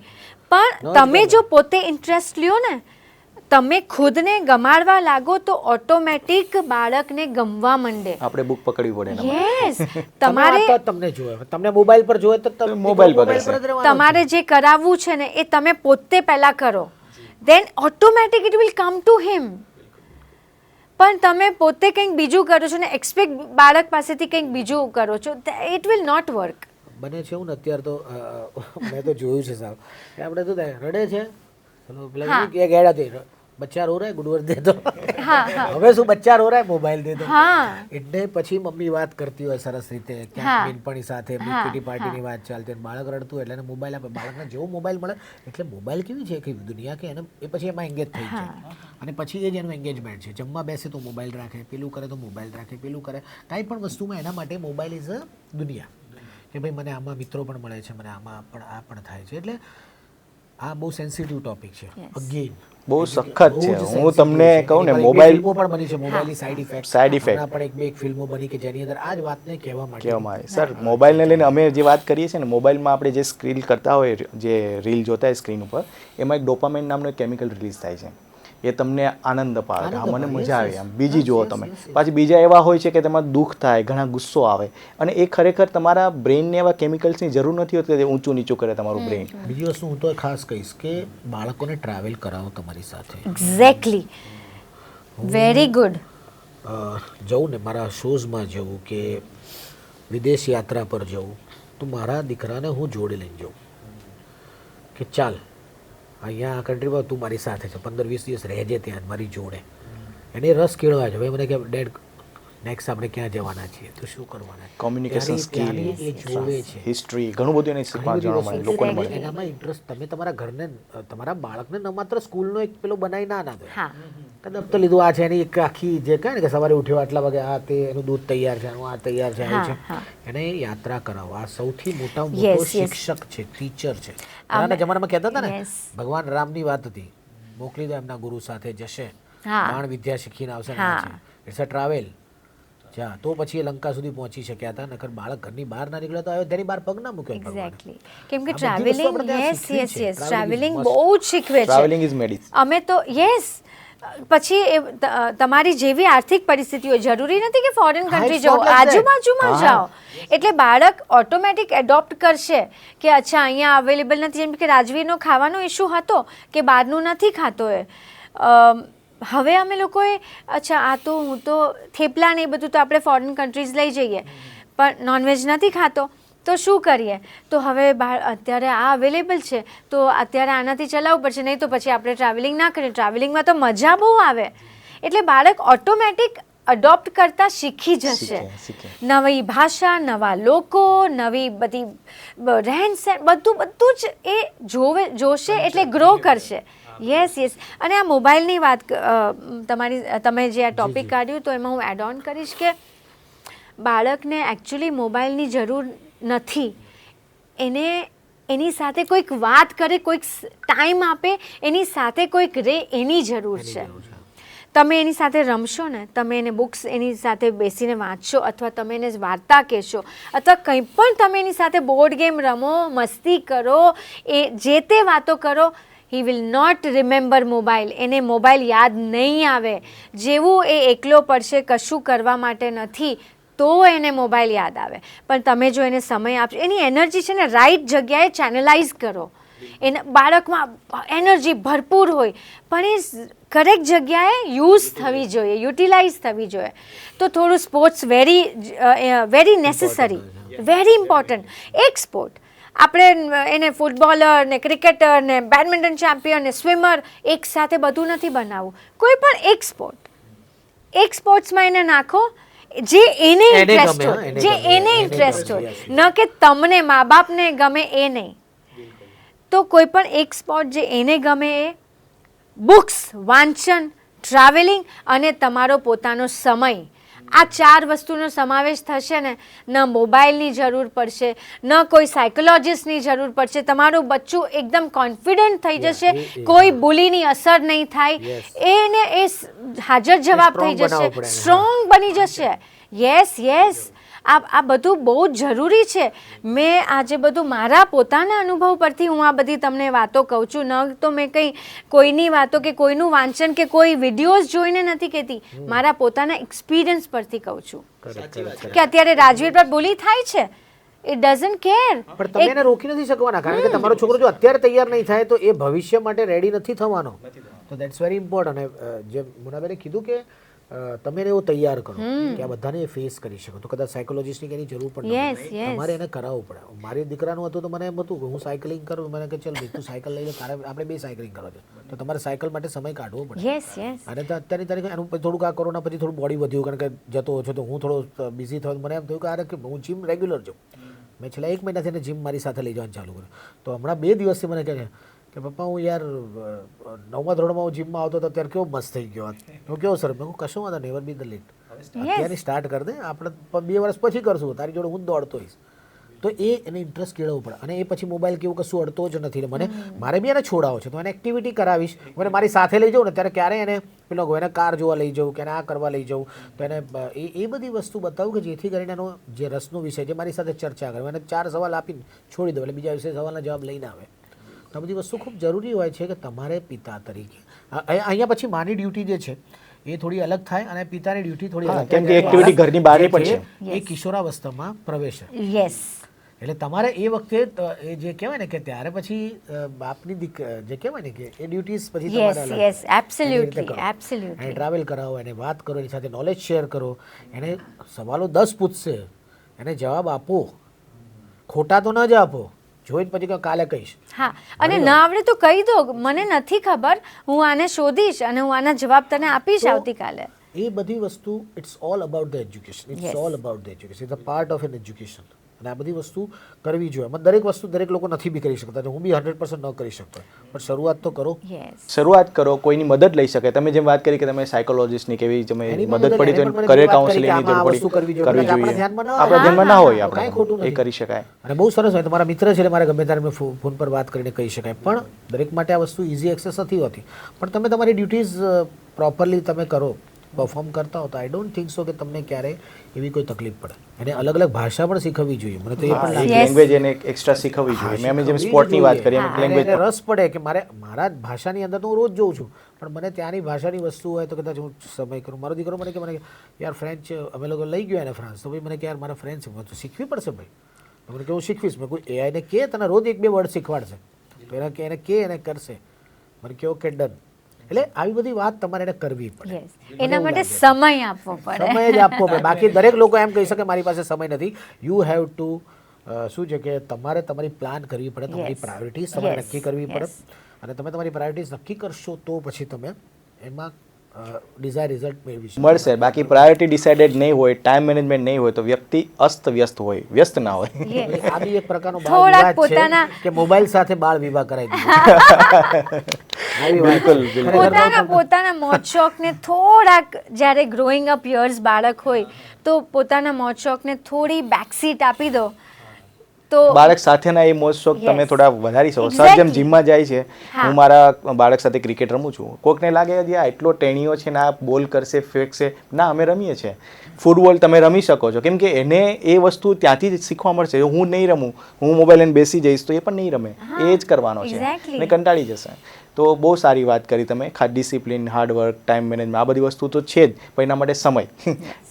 પણ તમે જો પોતે ઇન્ટરેસ્ટ લ્યો ને, તમે ખુદને ગમાડવા લાગો તો ઓટોમેટિક બાળકને ગમવા માંડે. આપણે બુક પકડવી પડે એના યસ, તમારે તમને જોવે, તમને મોબાઈલ પર જોવે તો મોબાઈલ પકડશે. તમારે જે કરાવવું છે ને એ તમે પોતે પહેલા કરો, then automatic it will come to him. પણ તમે પોતે કંઈક બીજું કરો છો ને એક્સપેક્ટ બાળક પાસેથી કંઈક બીજું કરો છો, ઇટ વિલ નોટ વર્ક. બને છે એવું ને અત્યારે તો મેં તો જોયું છે સાહેબ કે આપણે તો રડે છે, ચલો પેલા કે ગેડા થઈ બચ્ચા રો રહા હે ગુડવર દે દો, હવે શું બચ્ચા રો રહા હે મોબાઈલ દે દો. એટલે પછી મમ્મી વાત કરતી હોય સરસ રીતે, ક્યાંક બેનપણી સાથે કિટી પાર્ટીની વાત ચાલતી, બાળક રડતું એટલે એને મોબાઈલ આપે. બાળકને જેવો મોબાઈલ મળે એટલે મોબાઈલ કેવી છે કે દુનિયા કે એને એ પછી એમાં એંગેજ થઈ જાય અને પછી એ જ એનું એંગેજમેન્ટ છે. જમવા બેસે તો મોબાઈલ રાખે, પેલું કરે તો મોબાઈલ રાખે, પેલું કરે કાંઈ પણ વસ્તુમાં એના માટે મોબાઈલ ઇઝ અ દુનિયા, કે ભાઈ મને આમાં મિત્રો પણ મળે છે, મને આમાં પણ આ પણ થાય છે. એટલે આ બહુ સેન્સિટિવ ટોપિક છે. અગેન બહુ સખત છે. હું તમને કહું ને, મોબાઈલ પણ બની છે, મોબાઈલની સાઈડ ઇફેક્ટ પણ એક બે ફિલ્મો બની કે જેની અંદર આ જ વાતને કહેવામાં આવે. સર, મોબાઈલને લઈને અમે જે વાત કરીએ છીએ ને, મોબાઈલમાં આપણે જે સ્ક્રીન કરતા હોય, જે રીલ જોતા હોય સ્ક્રીન ઉપર, એમાં એક ડોપામાઇન નામનો એક કેમિકલ રિલીઝ થાય છે. એ તમને આનંદ અપાવે, હા મને મજા આવે આમ. બીજી જુઓ તમે, પાછી બીજા એવા હોય છે કે તેમાં દુઃખ થાય, ઘણા ગુસ્સો આવે, અને એ ખરેખર તમારા બ્રેઇનને એવા કેમિકલ્સની જરૂર નથી હોતી કે ઊંચું નીચું કરે તમારું બ્રેઇન. બીજી વસ્તુ હું તો ખાસ કહીશ કે બાળકોને ટ્રાવેલ કરાવો તમારી સાથે. Exactly, very good. જવું ને મારા શોઝમાં જવું કે વિદેશ યાત્રા પર જવું, તો મારા દીકરાને હું જોડે લઈને જાઉં કે ચાલ અહીંયા આ કન્ટ્રીમાં તું મારી સાથે છે, 15-20 દિવસ રહેજે ત્યાં મારી જોડે. એને રસ કેળવાય છે. હવે મને કે ડેડ નેક્સ્ટ આપણે ક્યાં જવાના છીએ, તો શું કરવાના, કોમ્યુનિકેશન સ્કિલ, એ જોવે છે, હિસ્ટ્રી, ઘણું બધું એને શીખવા જાણવા મળે, લોકોને મળે. એનામાં ઇન્ટરેસ્ટ તમે તમારા ઘરને, તમારા બાળકને ન માત્ર સ્કૂલનો એક પેલો બનાવી ના દો, કદમ તો લીધું આ છે એની એક આખી જે કહે ને કે સવારે ઉઠ્યો આટલા વાગે આ તે એનું દૂધ તૈયાર છે, આ તૈયાર છે, આવ્યું છે, એને યાત્રા કરાવો. આ સૌથી મોટો શિક્ષક છે, ટીચર છે. પહેલાના જમાનામાં કહેતા હતા ને, ભગવાન રામની વાત હતી, મોકલી દો એમના ગુરુ સાથે જશે, બાણ વિદ્યા શીખીને આવશે. It's a travel. જા તો પછી એ લંકા સુધી પહોંચી શક્યા હતા, નકર બાળક ઘરની બહાર ના નીકળ્યો તો અયોધ્યાની બહાર પગ ના મૂક્યો. એક્ઝેક્ટલી, કેમ કે ટ્રાવેલિંગ, યસ ટ્રાવેલિંગ બહુ જ શીખવે છે. Travelling is medicine. અમે તો યસ, પછી તમારી જેવી આર્થિક પરિસ્થિતિ હોય, જરૂરી નથી કે ફોરેન કન્ટ્રી જાઓ, આજુબાજુમાં જાઓ, એટલે બાળક ઓટોમેટિક એડોપ્ટ કરશે કે અચ્છા અહીંયા અવેલેબલ નથી. જેમ કે રાજવીરનો ખાવાનો ઇશ્યુ હતો કે બહારનું નથી ખાતો એ, હવે અમે લોકોએ અચ્છા આ તો હું તો થેપલા ને એ બધું તો આપણે ફોરેન કન્ટ્રીઝ લઈ જઈએ, પણ નોનવેજ નથી ખાતો તો શું કરીએ, તો હવે અત્યારે આ અવેલેબલ છે તો અત્યારે આનાથી ચલાવવું પડશે, નહીં તો પછી આપણે ટ્રાવેલિંગ ના કરીએ. ટ્રાવેલિંગમાં તો મજા બહુ આવે, એટલે બાળક ઓટોમેટિક અડોપ્ટ કરતા શીખી જશે. નવી ભાષા, નવા લોકો, નવી બધી રહેન સહેન, બધું જ એ જોશે એટલે ગ્રો કરશે. Yes yes. અને આ મોબાઈલની વાત તમે જે આ ટોપિક કાઢ્યું તો એમાં હું એડ ઓન કરીશ કે બાળકને એકચ્યુઅલી મોબાઈલની જરૂર નથી. એની સાથે કોઈક વાત કરે, કોઈક ટાઈમ આપે, એની સાથે કોઈક રહે, એની જરૂર છે. તમે એની સાથે રમશો ને, તમે એને બુક્સ એની સાથે બેસીને વાંચશો, અથવા તમે એને વાર્તા કહેશો, અથવા કંઈ પણ તમે એની સાથે બોર્ડ ગેમ રમો, મસ્તી કરો, એ જે તે વાતો કરો, he will not remember mobile. એને મોબાઈલ યાદ નહીં આવે. જેવું એ એકલો પડશે, કશું કરવા માટે નથી, તો એને મોબાઈલ યાદ આવે. પણ તમે જો એને સમય આપશો, એની એનર્જી છે ને રાઈટ જગ્યાએ ચેનલાઇઝ કરો. એને બાળકમાં એનર્જી ભરપૂર હોય, પણ એ કરેક્ટ જગ્યાએ યુઝ થવી જોઈએ, યુટિલાઇઝ થવી જોઈએ. તો થોડું sports very necessary, very important. એક સ્પોર્ટ આપણે એને ફૂટબોલર ને ક્રિકેટર ને બેડમિન્ટન ચેમ્પિયન ને સ્વિમર એક સાથે બધું નથી બનાવવું. કોઈ પણ એક સ્પોર્ટ્સમાં એને નાખો જે એને ઇન્ટરેસ્ટ ગમે, હોય, એને જે ગમે, એને એને ઇન્ટરેસ્ટ ગમે, હોય, yes, ન કે તમને મા બાપને ગમે એ નહીં. તો કોઈ પણ એક સ્પોર્ટ જે એને ગમે એ બુક્સ, વાંચન, ટ્રાવેલિંગ અને તમારો પોતાનો સમય, આ 4 વસ્તુનો સમાવેશ થશે ને, ન મોબાઈલની જરૂર પડશે, ન કોઈ સાયકોલોજિસ્ટની જરૂર પડશે, તમારું બચ્ચું એકદમ કોન્ફિડન્ટ થઈ જશે, કોઈ બુલીની અસર નહીં થાય, Yes. એને એ હાજર જવાબ થઈ strong જશે, બનાવવું પડે એને. સ્ટ્રોંગ બની જશે. યસ આ બધું બહુ જ જરૂરી છે. મેં આજે બધું મારા પોતાના અનુભવ પરથી હું આ બધી તમને વાતો કહું છું. ન તો મેં કંઈ કોઈની વાતો કે કોઈનું વાંચન કે કોઈ વિડીયોઝ જોઈને નથી કહેતી, મારા પોતાના એક્સપિરિયન્સ પરથી કહું છું કે અત્યારે રાજવીર પર બોલી થાય છે, ઇટ ડઝન્ટ કેર. પણ તમે એને રોકી નથી શકવાના, કારણ કે તમારો છોકરો જો અત્યારે તૈયાર નહીં થાય તો એ ભવિષ્ય માટે રેડી નથી થવાનો. તો દેટ્સ વેરી ઇમ્પોર્ટન્ટ. અને જે મુનાબેને કીધું કે તમે એને એવું તૈયાર કરો કે આ બધાને એ ફેસ કરી શકો, તો કદાચ સાયકોલોજિસ્ટની એની જરૂર પણ Yes, નથી. yes. તમારે એને કરાવવું પડે. મારી દીકરાનું હતું તો મને એમ હતું કે હું સાયકલિંગ કરું, મને કે ચલ ભાઈ તું સાયકલ લઈ લે, તારે આપણે બે સાયકલિંગ કરો છો, તો તમારે સાયકલ માટે સમય કાઢવો પડે. યસ અને તો અત્યારની તારીખે એનું પછી થોડુંક આ કોરોના પછી થોડું બોડી વધ્યું, કારણ કે જતો ઓછો, તો હું થોડો બિઝી થયો. મને એમ થયું કે અરે કે હું જીમ રેગ્યુલર જાઉં. મેં છેલ્લા 1 મહિનાથી એને જીમ મારી સાથે લઈ જવાનું ચાલુ કર્યું. તો હમણાં 2 દિવસથી મને કહે કે પપ્પા હું યાર 9મા ધોરણમાં હું જીમમાં આવતો હતો ત્યારે કેવો મસ્ત થઈ ગયો. હું કેવો સર, મેં કહું કશું વાંધો નેવર બી ધ લેટ, અત્યારે સ્ટાર્ટ કરી દે, આપણે 2 વર્ષ પછી કરશું, તારી જોડે હું દોડતો હોઈશ. તો એ એને ઇન્ટરેસ્ટ કેળવવું પડે. અને એ પછી મોબાઈલ કેવું કશું અડતો જ નથી. મને મારે બી એને છોડાવો છે, તો એને એક્ટિવિટી કરાવીશ. મને મારી સાથે લઈ જાઉં ને ત્યારે ક્યારે એને પેલો એને કાર જોવા લઈ જાઉં, કે એને આ કરવા લઈ જાઉં, તો એને એ બધી વસ્તુ બતાવું કે જેથી કરીને એનો જે રસનો વિષય છે મારી સાથે ચર્ચા કરે. એને 4 સવાલ આપીને છોડી દઉં, એટલે બીજા વિષય સવાલના જવાબ લઈને આવે. તો આ બધી વસ્તુ ખૂબ જરૂરી હોય છે કે તમારે પિતા તરીકે અહીંયા પછી માની ડ્યુટી જે છે એ થોડી અલગ થાય અને પિતાની ડ્યુટી થોડી અલગ કેમ કે એક્ટિવિટી ઘરની બહારની પણ છે. એ કિશોરાવસ્થામાં પ્રવેશે. યસ એટલે તમારે એ વખતે એ જે કહેવાય ને કે ત્યારે પછી બાપની જે કહેવાય ને કે એ ડ્યુટીઝ પછી તમારે અલગ. યસ એબ્સોલ્યુટલી એને એબ્સોલ્યુટલી ટ્રાવેલ કરાવો, એને વાત કરો, એની સાથે નોલેજ શેર કરો, એને સવાલો 10 પૂછશે, એને જવાબ આપો, ખોટા તો ન જ આપો. જોઈને પછી કહો કાલે કહીશ. હા, અને ના આવડે તો કહી દો, મને નથી ખબર, હું આને શોધીશ અને હું આના જવાબ તને આપીશ આવતીકાલે. એ બધી વસ્તુ it's all about the education. It's all about the education. It's a part of an education. અને આ બધી વસ્તુ કરવી જોઈએ. એમાં દરેક વસ્તુ દરેક લોકો નથી બી કરી શકતા. હું બી 100% ન કરી શકતો, પણ શરૂઆત તો કરો. યસ શરૂઆત કરો, કોઈની મદદ લઈ શકે. તમે જેમ વાત કરી કે તમે સાયકોલોજિસ્ટની કેવી તમે એની મદદ પડી તો કરિયર કાઉન્સેલિંગની જરૂર પડી કરવી જોઈએ. આપણા ધ્યાનમાં ના હોય, આપણે એ કરી શકાય. અને બહુ સરસ હોય. તમારા મિત્ર છે એટલે મારે ગમે ત્યારે ફોન પર વાત કરીને કહી શકાય. પણ દરેક માટે આ વસ્તુ ઇઝી એક્સેસ નથી હોતી. પણ તમે તમારી ડ્યુટીઝ પ્રોપરલી તમે કરો, પરફોર્મ કરતા હો, તો આઈ ડોન્ટ થિંક સો કે તમને ક્યારેય એવી કોઈ તકલીફ પડે. અને અલગ અલગ ભાષા પણ શીખવવી જોઈએ. મને તો એ પણ લાગે લેંગ્વેજ એને એક્સ્ટ્રા શીખવવી જોઈએ. મેં જેમ સ્પોર્ટની વાત કરી એમ લેંગ્વેજ એને રસ પડે કે મારા ભાષાની અંદર તો હું રોજ જોઉં છું, પણ મને ત્યાંની ભાષાની વસ્તુ હોય તો કદાચ હું સમય કરું. મારો દીકરો મને કે યાર ફ્રેન્ચ અમે લોકો લઈ ગયો એને ફ્રાન્સ, તો ભાઈ મને કે યાર મારા ફ્રેન્ચ તો શીખવી પડશે ભાઈ. તો મને કે હું શીખવીશ. મેં કોઈ એઆઈને કે તને રોજ 1-2 વર્ડ શીખવાડશે, તો એને કે એને કરશે. મને કેવો કે ડન. એટલે આવી બધી વાત તમારે એને કરવી પડે. યસ, એના માટે સમય આપવો પડે. સમય જ આપવો પડે. બાકી દરેક લોકો એમ કહી શકે મારી પાસે સમય નથી. યુ હેવ ટુ શું છે કે તમારે તમારી પ્લાન કરવી પડે, તમારી પ્રાયોરિટીઝ તમારે નક્કી કરવી પડે. અને તમે તમારી પ્રાયોરિટીઝ નક્કી કરશો તો પછી તમે એમાં ડિઝાયર રિઝલ્ટ મેળવી શકો. મળશે. બાકી પ્રાયોરિટી ડિસાઇડેડ નહીં હોય, ટાઈમ મેનેજમેન્ટ નહીં હોય તો વ્યક્તિ અસ્તવ્યસ્ત હોય, વ્યસ્ત ના હોય. આ બી એક પ્રકારનો બાળ થોડાક વિવાહ પોતાના- છે કે મોબાઈલ સાથે બાળ વિવાહ કરાવી દીધો. બિલકુલ પોતાના મોજ શોખને થોડાક, જ્યારે ગ્રોઈંગ અપ યર્સ બાળક હોય તો પોતાના મોજ શોખને થોડી બેકસીટ આપી દો તો બાળક સાથેના એ મોજ શોખ તમે Yes. થોડા વધારી શકો. Sir Exactly. જેમ જીમમાં જાય છે, હા. હું મારા બાળક સાથે ક્રિકેટ રમું છું, કોકને લાગે કે આ એટલો ટેણીઓ છે ને આ બોલ કરશે ફેંકશે, ના અમે રમીએ છીએ. ફૂટબોલ તમે રમી શકો છો, કેમ કે એને એ વસ્તુ ત્યાંથી જ શીખવા મળશે. હું નહીં રમું, હું મોબાઈલ લઈને બેસી જઈશ તો એ પણ નહીં રમે, એ જ કરવાનો છે Exactly. ને કંટાળી જશે. તો બહુ સારી વાત કરી તમે. ડિસિપ્લિન, હાર્ડવર્ક, ટાઈમ મેનેજમેન્ટ આ બધી વસ્તુ તો છે જ, પણ એના માટે સમય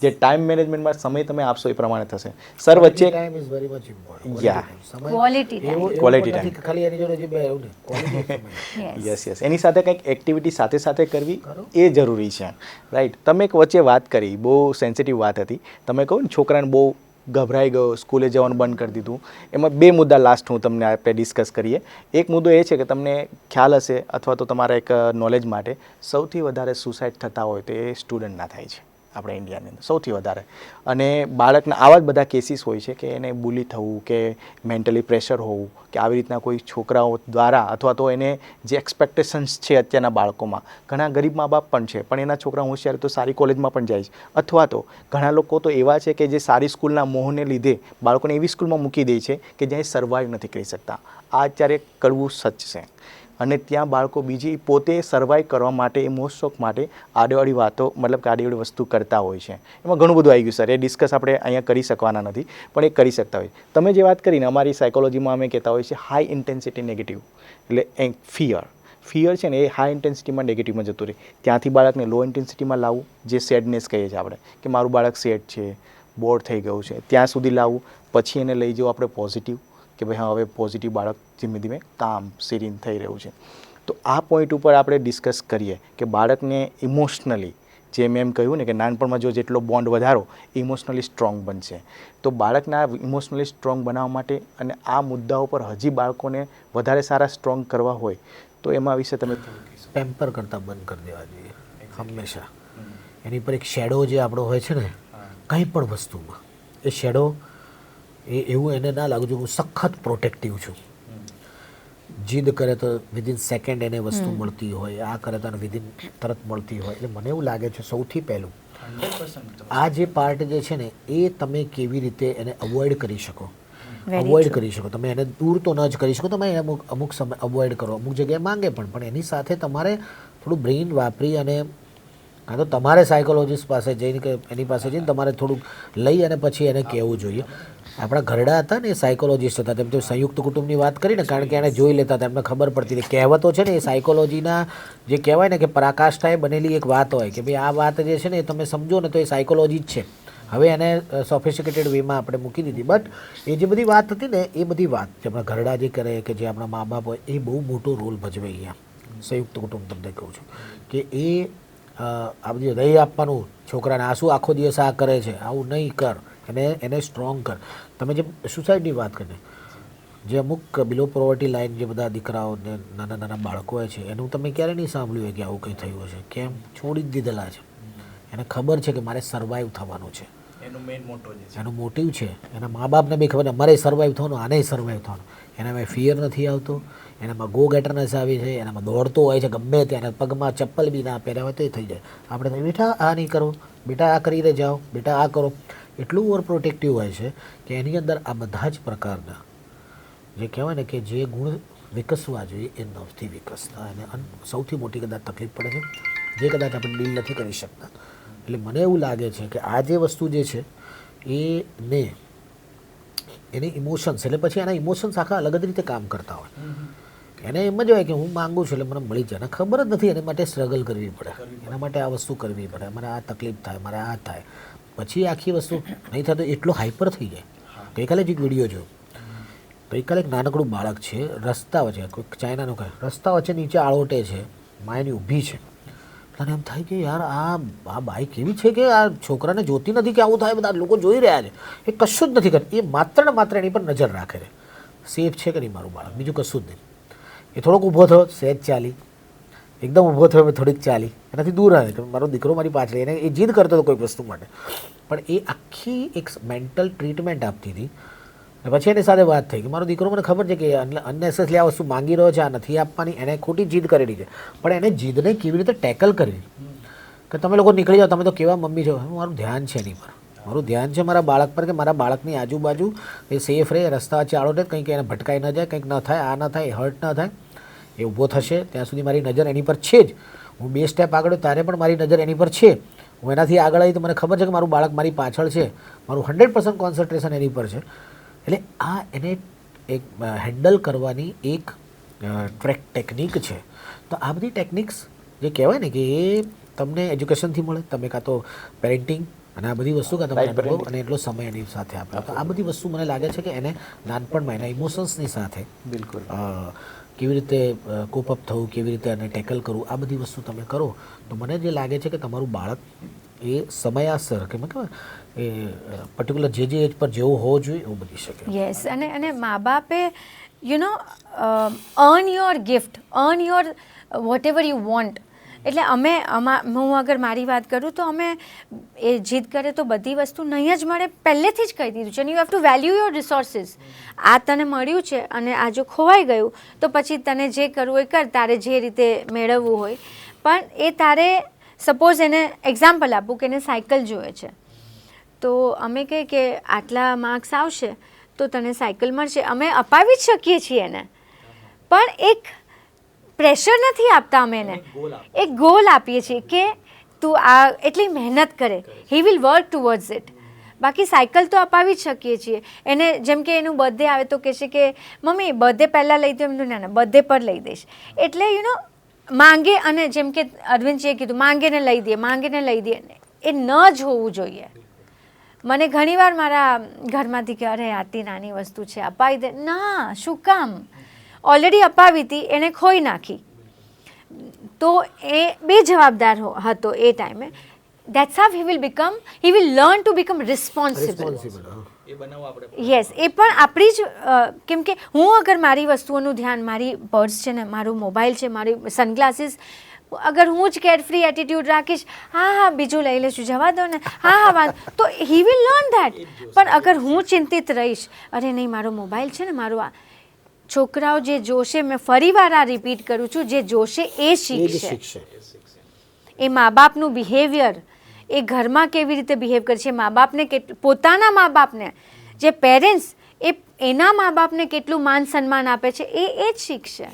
જે ટાઈમ મેનેજમેન્ટમાં સમય તમે આપશો એ પ્રમાણે થશે. સર વચ્ચે time is very much important. Yeah quality Quality time. ખાલી એની જોડે જે બે એવું નહીં, quality of સમય. યસ એની સાથે કંઈક એક્ટિવિટી સાથે સાથે કરવી એ જરૂરી છે. રાઈટ. તમે એક વચ્ચે વાત કરી, બહુ સેન્સિટિવ વાત હતી. તમે કહો ને છોકરાને બહુ ગભરાઈ ગયો, સ્કૂલે જવાનું બંધ કરી દીધું, એમાં 2 મુદ્દા લાસ્ટ હું તમને આપણે ડિસ્કસ કરીએ. એક મુદ્દો એ છે કે તમને ખ્યાલ હશે અથવા તો તમારા એક નોલેજ માટે સૌથી વધારે સુસાઇડ થતા હોય તો એ સ્ટુડન્ટના થાય છે આપણે ઇન્ડિયાની અંદર સૌથી વધારે. અને બાળકના આવા જ બધા કેસીસ હોય છે કે એને બુલી થવું કે મેન્ટલી પ્રેશર હોવું કે આવી રીતના કોઈ છોકરાઓ દ્વારા અથવા તો એને જે એક્સપેક્ટેશન્સ છે અત્યારના બાળકોમાં, ઘણા ગરીબ મા બાપ પણ છે પણ એના છોકરા હોશિયાર તો સારી કોલેજમાં પણ જાય છે, અથવા તો ઘણા લોકો તો એવા છે કે જે સારી સ્કૂલના મોહને લીધે બાળકોને એવી સ્કૂલમાં મૂકી દે છે કે જ્યાં એ સર્વાઈવ નથી કરી શકતા. આ અત્યારે કડવું સચ છે. અને ત્યાં બાળકો બીજી પોતે સર્વાઈવ કરવા માટે એ મોજ શોખ માટે આડીઅવળી વાતો મતલબ કે આડીઅવળી વસ્તુ કરતા હોય છે. એમાં ઘણું બધું આવી ગયું સર, એ ડિસ્કસ આપણે અહીંયા કરી શકવાના નથી પણ એ કરી શકતા હોય. તમે જે વાત કરીને અમારી સાયકોલોજીમાં અમે કહેતા હોઈએ છીએ હાઈ ઇન્ટેન્સિટી નેગેટિવ, એટલે ફિયર છે ને એ હાઈ ઇન્ટેન્સિટીમાં નેગેટિવમાં જતું રહે. ત્યાંથી બાળકને લો ઇન્ટેન્સિટીમાં લાવવું, જે સેડનેસ કહીએ છીએ આપણે કે મારું બાળક સેડ છે, બોર થઈ ગયું છે, ત્યાં સુધી લાવવું. પછી એને લઈ જવું આપણે પોઝિટિવ કે ભાઈ હા હવે પોઝિટિવ બાળક ધીમે ધીમે કામ સિરીન થઈ રહ્યું છે. તો આ પોઈન્ટ ઉપર આપણે ડિસ્કસ કરીએ કે બાળકને ઇમોશનલી, જે મેં એમ કહ્યું ને કે નાનપણમાં જો જેટલો બોન્ડ વધારો ઇમોશનલી સ્ટ્રોંગ બનશે. તો બાળકને આ ઇમોશનલી સ્ટ્રોંગ બનાવવા માટે અને આ મુદ્દાઓ પર હજી બાળકોને વધારે સારા સ્ટ્રોંગ કરવા હોય તો એમાં વિશે તમે પેમ્પર કરતાં બંધ કરી દેવા જોઈએ હંમેશા. એની પર એક શેડો જે આપણો હોય છે ને કંઈ પણ વસ્તુમાં, એ શેડો એ એવું એને ના લાગવું જોઈએ હું સખત પ્રોટેક્ટિવ છું. જીદ કરે તો વિધિન સેકન્ડ એને વસ્તુ મળતી હોય, આ કરે તો વિધિન તરત મળતી હોય. એટલે મને એવું લાગે છે સૌથી પહેલું આ જે પાર્ટ જે છે ને એ તમે કેવી રીતે એને અવોઇડ કરી શકો. તમે એને દૂર તો ન જ કરી શકો, તમે અમુક સમય અવોઇડ કરો, અમુક જગ્યાએ માંગે પણ એની સાથે તમારે થોડું બ્રેઇન વાપરી અને કાં તો તમારે સાયકોલોજીસ્ટ પાસે જઈને કે એની પાસે જઈને તમારે થોડુંક લઈ અને પછી એને કહેવું જોઈએ. આપણા ઘરડા હતા ને એ સાયકોલોજીસ્ટ હતા, તેમ તો સંયુક્ત કુટુંબની વાત કરીને કારણ કે એને જોઈ લેતા હતા, એમને ખબર પડતી હતી. કહેવતો છે ને એ સાયકોલોજીના જે કહેવાય ને કે પરાકાષ્ઠાએ બનેલી એક વાત હોય કે ભાઈ આ વાત જે છે ને એ તમે સમજો ને તો એ સાયકોલોજી જ છે. હવે એને સોફિસ્ટિકેટેડ વેમાં આપણે મૂકી દીધી, બટ એ જે બધી વાત હતી ને એ બધી વાત જે આપણા ઘરડા જે કરે કે જે આપણા મા બાપ હોય એ બહુ મોટો રોલ ભજવે અહીંયા. સંયુક્ત કુટુંબ તમને કહું છું કે એ આ બધી દહીં આપવાનું છોકરાને, આ શું આખો દિવસ આ કરે છે, આવું નહીં કર, એને સ્ટ્રોંગ કર. તમે જે સુસાઇડની વાત કરી, જે અમુક બિલો પોવર્ટી લાઇન જે બધા દીકરાઓ ને નાના નાના બાળકો હોય છે એનું તમે ક્યારે નહીં સાંભળ્યું હોય કે આવું કંઈ થયું હશે. કેમ? છોડી જ દીધેલા છે. એને ખબર છે કે મારે સર્વાઈવ થવાનું છે, એનો મોટિવ છે. એના મા બાપને બી ખબર અમારે સર્વાઈવ થવાનું, આને સર્વાઈવ થવાનું. એનામાં ફિયર નથી આવતો, એનામાં ગો ગેટરનેસ આવી છે, એનામાં દોડતો હોય છે ગમે ત્યાં, પગમાં ચપ્પલ બી ના પહેર્યા હોય તો એ થઈ જાય. આપણે બેટા આ નહીં કરો, બેટા આ કરીને જાઓ, બેટા આ કરો. એટલું ઓવર પ્રોટેક્ટિવ હોય છે કે એની અંદર આ બધા જ પ્રકારના જે કહેવાય ને કે જે ગુણ વિકસવા જોઈએ એ નથી વિકસતા. અને સૌથી મોટી કદાચ તકલીફ પડે છે જે કદાચ આપણે ડીલ નથી કરી શકતા. એટલે મને એવું લાગે છે કે આ જે વસ્તુ જે છે એની ઇમોશન્સ, એટલે પછી એના ઇમોશન્સ આખા અલગ જ રીતે કામ કરતા હોય. એને એમ જ હોય કે હું માગું છું એટલે મને મળી જાય, એને ખબર જ નથી એને માટે સ્ટ્રગલ કરવી પડે, એના માટે આ વસ્તુ કરવી પડે, મારે આ તકલીફ થાય, મારે આ થાય, પછી આખી વસ્તુ નહીં થતો એટલો હાઈપર થઈ જાય. ગઈકાલે જ એક વિડીયો જોયો, ગઈકાલે એક નાનકડું બાળક છે રસ્તા વચ્ચે, કોઈક ચાઇનાનો કહે રસ્તા વચ્ચે નીચે આળોટે છે, માયની ઊભી છે. અને એમ થાય કે યાર આ બાઈ કેવી છે કે આ છોકરાને જોતી નથી કે આવું થાય, બધા લોકો જોઈ રહ્યા છે, એ કશું જ નથી કરતી. એ માત્ર ને માત્ર એની પર નજર રાખે છે, સેફ છે કે નહીં મારું બાળક, બીજું કશું જ નહીં. એ થોડોક ઊભો થયો, સહેજ ચાલી, એકદમ ઊભો થયો, થોડીક ચાલી, એનાથી દૂર આવે કે મારો દીકરો મારી પાછળ, એને એ જીદ કરતો હતો કોઈ વસ્તુ માટે, પણ એ આખી એક મેન્ટલ ટ્રીટમેન્ટ આપતી હતી. પછી એની સાથે વાત થઈ કે મારો દીકરો મને ખબર છે કે અનનેસેસરી આ વસ્તુ માંગી રહ્યો છે, આ નથી આપવાની, એને ખોટી જીદ કરેલી છે, પણ એને જીદને કેવી રીતે ટેકલ કરવી કે તમે લોકો નીકળી જાઓ, તમે તો કેવા મમ્મી છો, મારું ધ્યાન છે એની પર, મારું ધ્યાન છે મારા બાળક પર કે મારા બાળકની આજુબાજુ એ સેફ રહે, રસ્તા વચ્ચે આળોટે, કંઈક એને ભટકાઈ ન જાય, કંઈક ન થાય, આ ન થાય, હર્ટ ન થાય, એ ઊભો થશે ત્યાં સુધી મારી નજર એની પર છે જ. હું 2 સ્ટેપ આગળ ત્યારે પણ મારી નજર એની પર છે. હું એનાથી આગળ આવી તો મને ખબર છે કે મારું બાળક મારી પાછળ છે, મારું 100% કોન્સન્ટ્રેશન એની પર છે. એટલે આ એને એક હેન્ડલ કરવાની એક ટેકનિક છે. તો આ બધી ટેકનિક્સ જે કહેવાય ને કે એ તમને એજ્યુકેશનથી મળે, તમે કાં તો પેરેન્ટિંગ અને આ બધી વસ્તુ કાં તમે અનુભવ અને એટલો સમય એની સાથે આપો. તો આ બધી વસ્તુ મને લાગે છે કે એને નાનપણમાં એના ઇમોશન્સની સાથે બિલકુલ કેવી રીતે કોપઅપ થવું, કેવી રીતે એને ટેકલ કરવું, આ બધી વસ્તુ તમે કરો તો મને જે લાગે છે કે તમારું બાળક એ સમયાસર કે મતલબ એ પર્ટિક્યુલર જે એજ પર જેવું હોવું જોઈએ એવું બની શકે. યસ, અને મા બાપે earn your gift, earn your whatever you want. એટલે હું અગર મારી વાત કરું તો અમે એ જીદ કરે તો બધી વસ્તુ નહીં જ મળે પહેલેથી જ કહી દીધું છે. You have two value your resources. આ તને મળ્યું છે અને આ જો ખોવાઈ ગયું તો પછી તને જે કરવું હોય કર, તારે જે રીતે મેળવવું હોય. પણ એ તારે સપોઝ એને એક્ઝામ્પલ આપું કે એને સાયકલ જોઈએ છે, તો અમે કહીએ કે આટલા માર્ક્સ આવશે તો તને સાયકલ મળશે. અમે અપાવી જ શકીએ છીએ એને, પણ એક પ્રેશર નથી આપતા અમે એને, એક ગોલ આપીએ છીએ કે તું આ એટલી મહેનત કરે, he will work towards it. બાકી સાયકલ તો અપાવી જ શકીએ છીએ એને. જેમ કે એનું બર્થડે આવે તો કહેશે કે મમ્મી બર્થડે પહેલાં લઈ દો, એમ તો ના બર્થડે પર લઈ દઈશ. એટલે માંગે, અને જેમ કે અરવિંદજીએ કીધું માંગે ને લઈ દે, માંગે ને લઈ દે, એ ન જ હોવું જોઈએ. મને ઘણીવાર મારા ઘરમાંથી કે અરે આટલી નાની વસ્તુ છે અપાવી દે. ના, શું કામ? ઓલરેડી અપાવી હતી, એને ખોઈ નાખી. તો એ બે જવાબદાર હતો એ ટાઈમે. That's how he will learn to become responsible. Yes, એ પણ આપણી જ કેમ કે હું અગર મારી વસ્તુઓનું ધ્યાન, મારી પર્સ છે ને, મારું મોબાઈલ છે, મારી સનગ્લાસીસ, અગર હું જ કેરફ્રી એટીટ્યૂડ રાખીશ, હા બીજું લઈ લઈશું, જવા દો ને, હા તો હી વિલ લર્ન ધેટ. પણ અગર હું ચિંતિત રહીશ, અરે નહીં મારો મોબાઈલ છે ને, મારું આ, છોકરાઓ જે જોશે, મેં ફરી વાર આ રિપીટ કરું છું, જે જોશે એ શીખશે. એ મા બાપનું બિહેવિયર, એ ઘરમાં કેવી રીતે બિહેવ કરે છે, મા બાપને પોતાના મા બાપને, જે પેરેન્ટ્સ, એના મા બાપને કેટલું માન સન્માન આપે છે, એ જ શીખશે.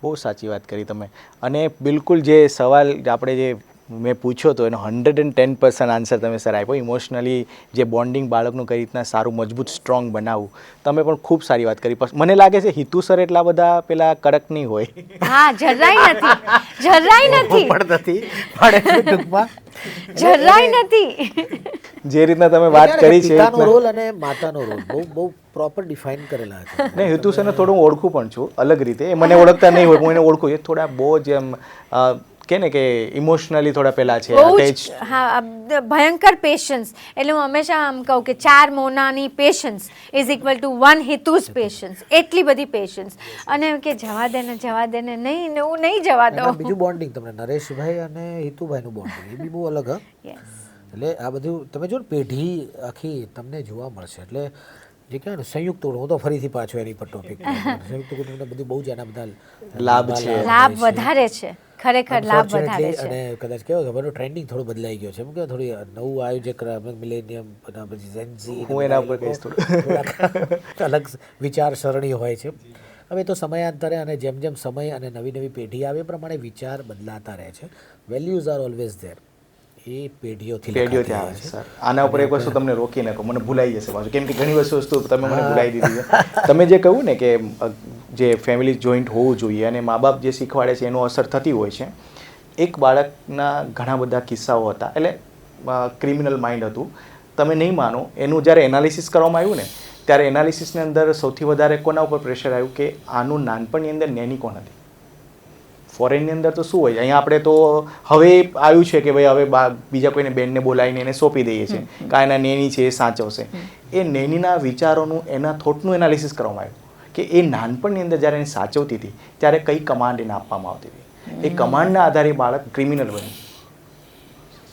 બહુ સાચી વાત કરી તમે. અને બિલકુલ જે સવાલ આપણે જે મેં પૂછ્યો તો એનો 110% આન્સર તમે સર આપ્યો. ઇમોશનલી જે બોન્ડિંગ બાળકનું કઈ રીતના સારું મજબૂત સ્ટ્રોંગ બનાવવું, તમે પણ ખૂબ સારી વાત કરી. મને લાગે છે હિતુ સર એટલા બધા પેલા કડક નહીં હોય. હા, જરાય નથી પણ નથી, પણ ટૂંકમાં જરાય નથી. જે રીતના તમે વાત કરી છે, પિતાનો રોલ અને માતાનો રોલ બહુ પ્રોપર ડિફાઇન કરેલા છે. નહીં, હિતુ સરને થોડું હું ઓળખું પણ છું અલગ રીતે. એ મને ઓળખતા નહીં હોય, હું એને ઓળખું. એ થોડા બહુ જ એમ કે ને કે ઇમોશનલી થોડા પેલા છે, અટેચ. હા, ભયંકર પેશન્સ. એટલે હું હંમેશા આમ કહું કે 4 મોનાની પેશન્સ ઇઝ ઇક્વલ ટુ 1 હિતુસ પેશન્સ. એટલી બધી પેશન્સ. અને કે જવા દે ને, નહીં, હું નહીં જવા દઉં. બીજું બોન્ડિંગ તમને નરેશભાઈ અને હિતુભાઈનું બોન્ડિંગ એ બી બહુ અલગ. એટલે આ બધું તમે જો ને પેઢી આખી તમને જોવા મળશે. એટલે જે કહેવાય ને સંયુક્ત કુટુંબ, હું તો ફરીથી પાછો એની પર ટોપિક, સંયુક્ત કુટુંબને બધું બહુ જ એના બધા લાભ છે, લાભ વધારે છે, ખરેખર લાભ વધારે છે. અને કદાચ કેવો ખબર, ટ્રેન્ડિંગ થોડું બદલાઈ ગયો છે. એમ કે થોડી નવું આવ્યું છે મિલેનિયમ, પછી ઝેનઝી, હું એના ઉપર કહીશ થોડું અલગ વિચારસરણી હોય છે. હવે તો સમયાંતરે અને જેમ જેમ સમય અને નવી નવી પેઢી આવે એ પ્રમાણે વિચાર બદલાતા રહે છે. Values are always there. એ પેઢીઓથી આવે છે સર. આના ઉપર એક વસ્તુ તમને રોકી નાખો, મને ભૂલાઈ જશે પાછું, કેમ કે ઘણી વસ્તુ તમે મને ભૂલાઈ દીધી છે. તમે જે કહ્યું ને કે જે ફેમિલી જોઈન્ટ હોવું જોઈએ અને મા બાપ જે શીખવાડે છે એનો અસર થતી હોય છે. એક બાળકના ઘણા બધા કિસ્સાઓ હતા, એટલે ક્રિમિનલ માઇન્ડ હતું. તમે નહીં માનો, એનું જ્યારે એનાલિસિસ કરવામાં આવ્યું ને, ત્યારે એનાલિસિસની અંદર સૌથી વધારે કોના ઉપર પ્રેશર આવ્યું કે આનું નાનપણની અંદર નેની કોણ હતી. ફોરેનની અંદર તો શું હોય, અહીંયા આપણે તો હવે આવ્યું છે કે ભાઈ હવે બીજા કોઈને બેનને બોલાવીને એને સોંપી દઈએ છીએ, કાં એના નેની છે એ સાચવશે. એ નેનીના વિચારોનું, એના થોટનું એનાલિસિસ કરવામાં આવ્યું કે એ નાનપણની અંદર જ્યારે એને સાચવતી હતી ત્યારે કઈ કમાન્ડ એને આપવામાં આવતી હતી. એ કમાન્ડના આધારે બાળક ક્રિમિનલ બન્યું.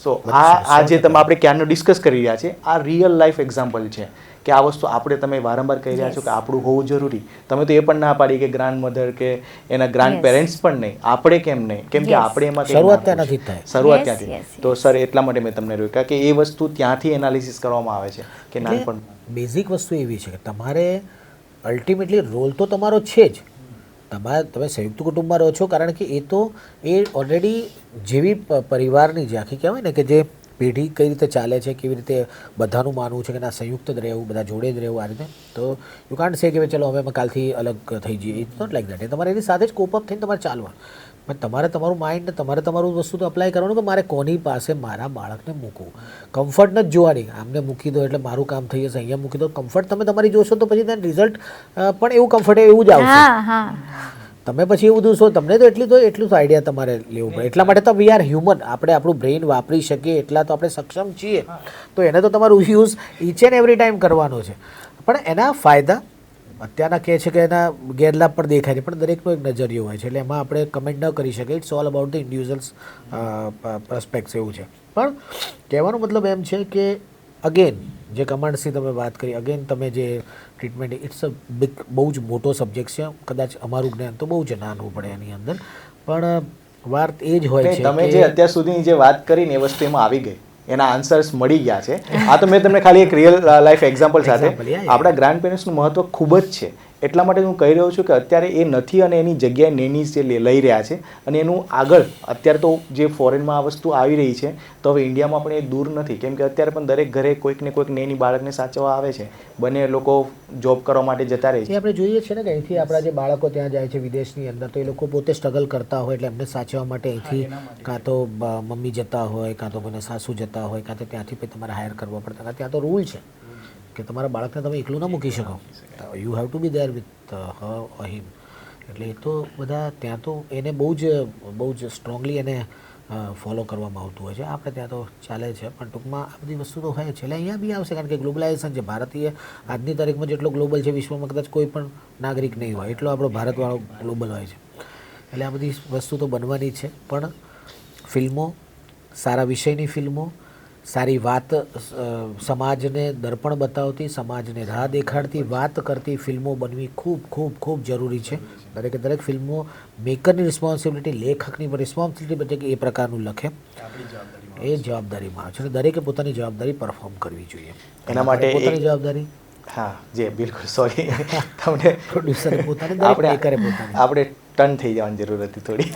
સો આ જે તમે આપણે ક્યારનો ડિસ્કસ કરી રહ્યા છે, આ રિયલ લાઈફ એક્ઝામ્પલ છે કે આ વસ્તુ આપણે તમે વારંવાર કહી રહ્યા છો કે આપણું હોવું જરૂરી. તમે તો એ પણ ના પાડી કે ગ્રાન્ડ મધર કે એના ગ્રાન્ડ પેરેન્ટ્સ પણ નહીં, આપણે કેમ નહીં, કેમ કે આપણે એમાં શરૂઆત ત્યાંથી. તો સર એટલા માટે મેં તમને રોક્યા કે એ વસ્તુ ત્યાંથી એનાલિસિસ કરવામાં આવે છે કે નાનપણ. બેઝિક વસ્તુ એવી છે કે તમારે અલ્ટિમેટલી રોલ તો તમારો છે જ. તમે સંયુક્ત કુટુંબમાં રહો છો કારણ કે એ ઓલરેડી જેવી પરિવારની જે આખી કહેવાય ને કે જે પેઢી કઈ રીતે ચાલે છે, કેવી રીતે બધાનું માનવું છે કે ના સંયુક્ત જ રહેવું, બધા જોડે જ રહેવું, આ રીતે. તો યુ કાન્ટ સે કે ચલો હવે અમે કાલથી અલગ થઈ જઈએ. It's not like that. એ તમારે એની સાથે જ કોપઅપ થઈને તમારે ચાલવાનું. પણ તમારે તમારું માઇન્ડ, તમારે તમારું વસ્તુ તો અપ્લાય કરવાનું કે મારે કોની પાસે મારા બાળકને મૂકવું. કમ્ફર્ટ નથી જોવાની, આમને મૂકી દો એટલે મારું કામ થઈ જશે, અહીંયા મૂકી દો. કમ્ફર્ટ તમે તમારી જોશો તો પછી તેનું રિઝલ્ટ પણ એવું કમ્ફર્ટ એવું જ આવશે. તમે પછી એવું બધું છો તમને તો એટલું તો આઈડિયા તમારે લેવું પડે. એટલા માટે તો વી આર હ્યુમન, આપણે આપણું બ્રેઇન વાપરી શકીએ એટલા તો આપણે સક્ષમ છીએ. તો એને તો તમારું use each and every time કરવાનો છે. પણ એના ફાયદા અત્યારના કહે છે કે એના ગેરલાભ પણ દેખાય છે, પણ દરેકનો એક નજરિયો હોય છે, એટલે એમાં આપણે કમેન્ટ ન કરી શકીએ. It's all about the individuals perspectives એવું છે. પણ કહેવાનો મતલબ એમ છે કે અગેન જે કમાન્ડ્સની તમે વાત કરી, અગેન તમે જે ટ્રીટમેન્ટ, ઇટ્સ અ બિગ, બહુ જ મોટો સબ્જેક્ટ છે. કદાચ અમારું જ્ઞાન તો બહુ જ નાનું પડે એની અંદર, પણ વાત એ જ હોય છે તમે જે અત્યાર સુધીની જે વાત કરી ને એ વસ્તુ એમાં આવી ગઈ, એના આન્સર્સ મળી ગયા છે. આ તો મેં તમને ખાલી એક રિયલ લાઈફ એક્ઝામ્પલ સાથે આપણા ગ્રાન્ડ પેરેન્ટ્સનું મહત્વ ખૂબ જ છે. એટલા માટે હું કહી રહ્યો છું કે અત્યારે એ નથી અને એની જગ્યાએ નેનીઝ જે લઈ રહ્યા છે, અને એનું આગળ અત્યારે તો જે ફોરેનમાં આ વસ્તુ આવી રહી છે, તો હવે ઇન્ડિયામાં પણ એ દૂર નથી. કેમ કે અત્યારે પણ દરેક ઘરે કોઈક ને કોઈક નેની બાળકને સાચવવા આવે છે. બંને લોકો જોબ કરવા માટે જતા રહે છે. આપણે જોઈએ છીએ ને કે અહીંથી આપણા જે બાળકો ત્યાં જાય છે વિદેશની અંદર, તો એ લોકો પોતે સ્ટ્રગલ કરતા હોય, એટલે એમને સાચવવા માટે અહીંથી કાં તો મમ્મી જતા હોય, કાં તો કોઈને સાસુ જતા હોય, કાં તો ત્યાંથી પછી તમારે હાયર કરવા પડતા. ત્યાં તો રૂલ છે કે તમારા બાળકને તમે એકલું ના મૂકી શકો, you have to be there with him. એટલે એ તો બધા ત્યાં તો એને બહુ જ સ્ટ્રોંગલી એને ફોલો કરવામાં આવતું હોય છે. આપણે ત્યાં તો ચાલે છે, પણ ટૂંકમાં આ બધી વસ્તુ તો હોય છે. એટલે અહીંયા બી આવશે, કારણ કે ગ્લોબલાઇઝેશન છે. ભારતીય આજની તારીખમાં જેટલો ગ્લોબલ છે, વિશ્વમાં કદાચ કોઈ પણ નાગરિક નહીં હોય એટલો આપણો ભારતવાળો ગ્લોબલ હોય છે. એટલે આ બધી વસ્તુ તો બનવાની છે. પણ ફિલ્મો, સારા વિષયની ફિલ્મો, સારી વાત, સમાજને દર્પણ બતાવતી, સમાજને રાહ દેખાડતી, વાત કરતી ફિલ્મો બનવી ખૂબ ખૂબ ખૂબ જરૂરી છે. દરેકે દરેક ફિલ્મો મેકરની રિસ્પોન્સિબિલિટી, લેખકની પણ રિસ્પોન્સિબિલિટી બચે કે એ પ્રકારનું લખે, એ જવાબદારીમાં આવે છે. અને દરેકે પોતાની જવાબદારી પરફોર્મ કરવી જોઈએ. એના માટે પોતાની જવાબદારી, હા જી બિલકુલ, સોરી તમને પ્રોડ્યુસરે પોતાની, દરેક મેકરે પોતાની. આપણે ટર્ન થઈ જવાની જરૂર હતી થોડી.